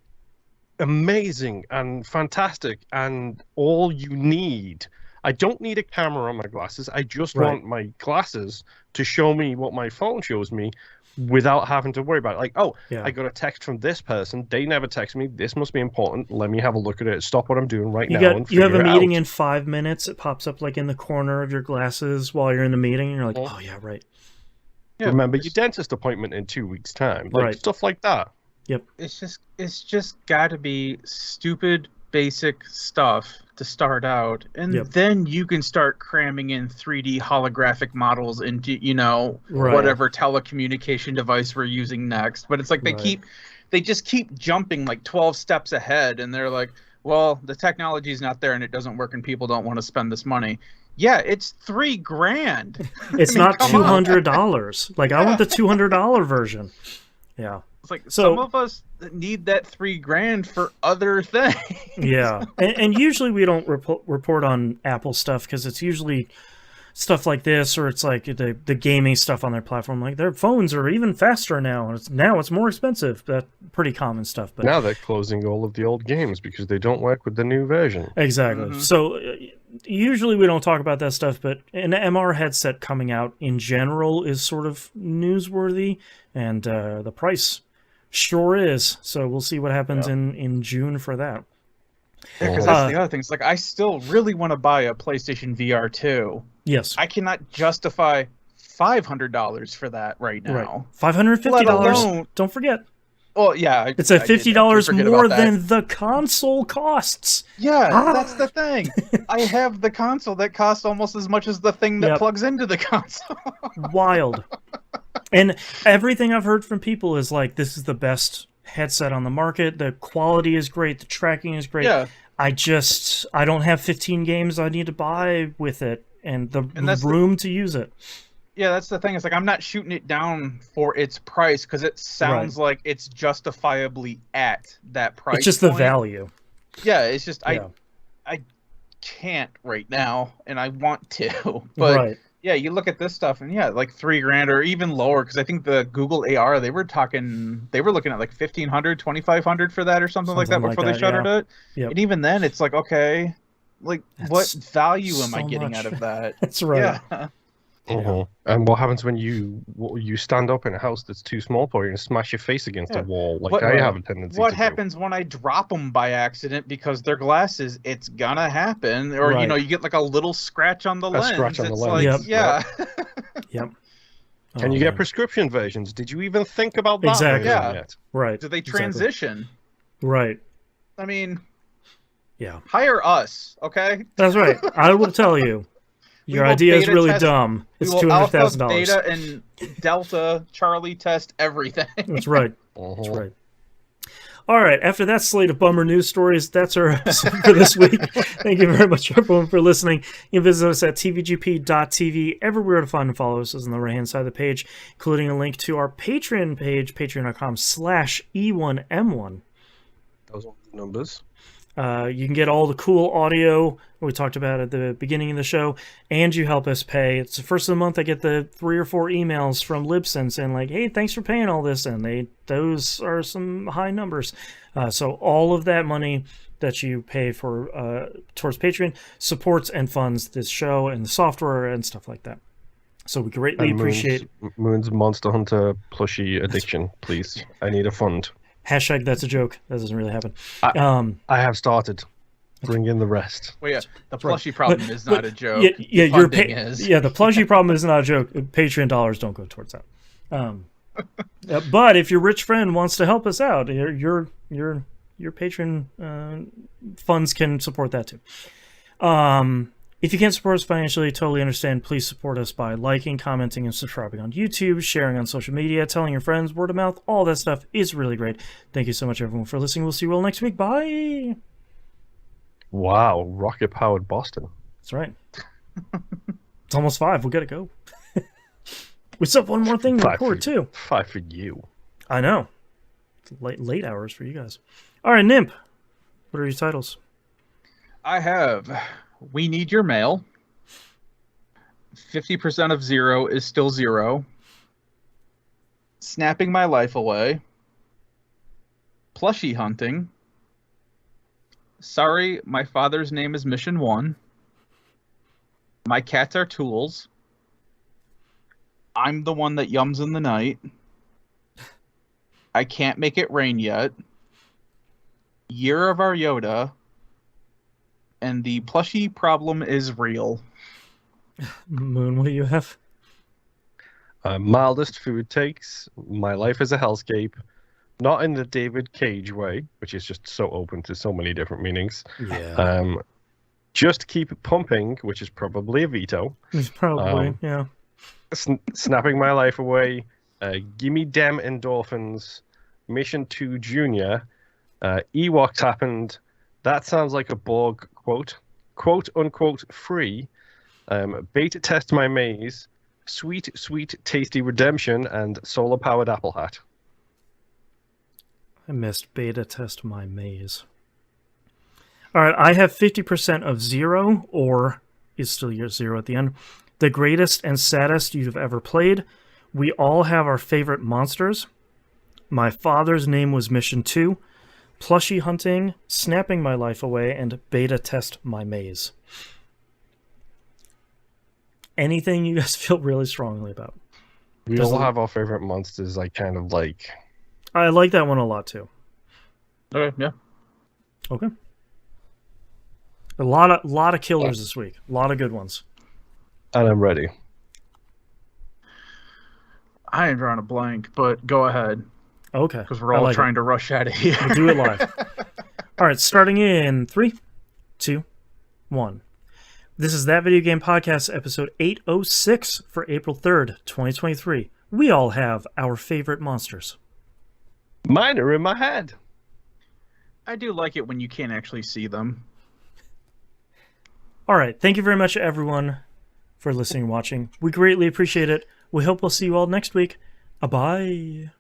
amazing and fantastic, and all you need. I don't need a camera on my glasses. I just want my glasses to show me what my phone shows me without having to worry about it. Like, I got a text from this person. They never text me. This must be important. Let me have a look at it. Stop what I'm doing now. You have a meeting in 5 minutes. It pops up like in the corner of your glasses while you're in the meeting. And you're like, oh, yeah, right. Yeah, remember your dentist appointment in 2 weeks' time. Like, stuff like that. Yep. It's just got to be stupid, basic stuff to start out, and then you can start cramming in 3D holographic models into whatever telecommunication device we're using next. But it's like they just keep jumping like 12 steps ahead, and they're like, well, the technology's not there and it doesn't work and people don't want to spend this money. Yeah, it's $3,000. It's not $200. Like I want the $200 version. Yeah. It's like some of us need that $3,000 for other things. Yeah, and usually we don't report on Apple stuff because it's usually stuff like this, or it's like the gaming stuff on their platform. Like their phones are even faster now, and it's more expensive. That's pretty common stuff. But now they're closing all of the old games because they don't work with the new version. Exactly. Mm-hmm. So usually we don't talk about that stuff, but an MR headset coming out in general is sort of newsworthy, and the price sure is. So we'll see what happens in June for that. Yeah, because that's the other thing. It's like I still really want to buy a PlayStation VR 2. Yes. I cannot justify $500 for that right now. Right. $550. Don't forget. Well, yeah. It's a $50 more than the console costs. Yeah, that's the thing. I have the console that costs almost as much as the thing that plugs into the console. Wild. And everything I've heard from people is like, this is the best headset on the market. The quality is great. The tracking is great. Yeah. I don't have 15 games I need to buy with it and the room to use it. Yeah, that's the thing. It's like I'm not shooting it down for its price because it sounds like it's justifiably at that price. It's just the value. Yeah, it's just I can't right now, and I want to. But yeah, you look at this stuff, and like $3,000 or even lower, because I think the Google AR they were looking at like $1,500, $2,500 for that or something like that before they shuttered it. Yep. And even then, it's like, okay, like what value am I getting out of that? That's right. Yeah. Uh-huh. And what happens when you stand up in a house that's too small for you and smash your face against a wall? Like I have a tendency. What happens when I drop them by accident because they're glasses? It's gonna happen, or you get like a little scratch on the lens. Scratch on the lens. Like, Yep. Can you get prescription versions? Did you even think about that? Exactly. Yet? Right. Do they transition? Right. I mean, yeah. Hire us, okay? That's right. I will tell you. Your idea is really dumb. It's $200,000. Beta and Delta Charlie test everything. That's right. That's right. All right. After that slate of bummer news stories, that's our episode for this week. Thank you very much, everyone, for listening. You can visit us at tvgp.tv. Everywhere to find and follow us is on the right-hand side of the page, including a link to our Patreon page, patreon.com/E1M1. Those are the numbers. You can get all the cool audio we talked about at the beginning of the show, and you help us pay. It's the first of the month I get the 3 or 4 emails from Libsyn saying like, hey, thanks for paying all this, and those are some high numbers. So all of that money that you pay for towards Patreon supports and funds this show and the software and stuff like that. So we greatly appreciate Moon's Monster Hunter plushie addiction, please. I need a fund. Hashtag that's a joke. That doesn't really happen. I have started. Bring in the rest. Well, yeah, the plushie problem is not a joke. Yeah, the plushie problem is not a joke. Patreon dollars don't go towards that. But if your rich friend wants to help us out, you're your Patreon funds can support that too. If you can't support us financially, totally understand. Please support us by liking, commenting, and subscribing on YouTube, sharing on social media, telling your friends, word of mouth, all that stuff is really great. Thank you so much, everyone, for listening. We'll see you all next week. Bye! Wow, rocket-powered Boston. That's right. It's almost 5. We gotta go. We still have one more thing to record, too. 5 for you. I know. It's late hours for you guys. All right, Nimp. What are your titles? I have We Need Your Mail. 50% of 0 is still 0. Snapping My Life Away. Plushie Hunting. Sorry, my father's name is Mission 1. My cats are tools. I'm the one that yums in the night. I can't make it rain yet. Year of our Yoda. And the plushie problem is real. Moon, what do you have? Mildest food takes. My life is a hellscape. Not in the David Cage way, which is just so open to so many different meanings. Yeah. Just keep pumping, which is probably a veto. It's probably, yeah. Snapping my life away. Gimme dem endorphins. Mission 2 Junior. Ewoks happened. That sounds like a Borg quote. Quote unquote free. Beta test my maze. Sweet, sweet, tasty redemption. And solar powered apple hat. I missed beta test my maze. All right, I have 50% of 0, or is still your 0 at the end. The greatest and saddest you've ever played. We all have our favorite monsters. My father's name was Mission 2. Plushie hunting, snapping my life away, and beta test my maze. Anything you guys feel really strongly about? We all have our favorite monsters. I kind of like. I like that one a lot too. Okay, yeah. Okay. A lot of killers this week. A lot of good ones. And I'm ready. I am drawing a blank, but go ahead. Okay. Because we're all trying to rush out of here. We'll do it live. All right, starting in 3, 2, 1. This is That Video Game Podcast, episode 806 for April 3rd, 2023. We all have our favorite monsters. Mine are in my head. I do like it when you can't actually see them. All right, thank you very much, everyone, for listening and watching. We greatly appreciate it. We hope we'll see you all next week. Bye.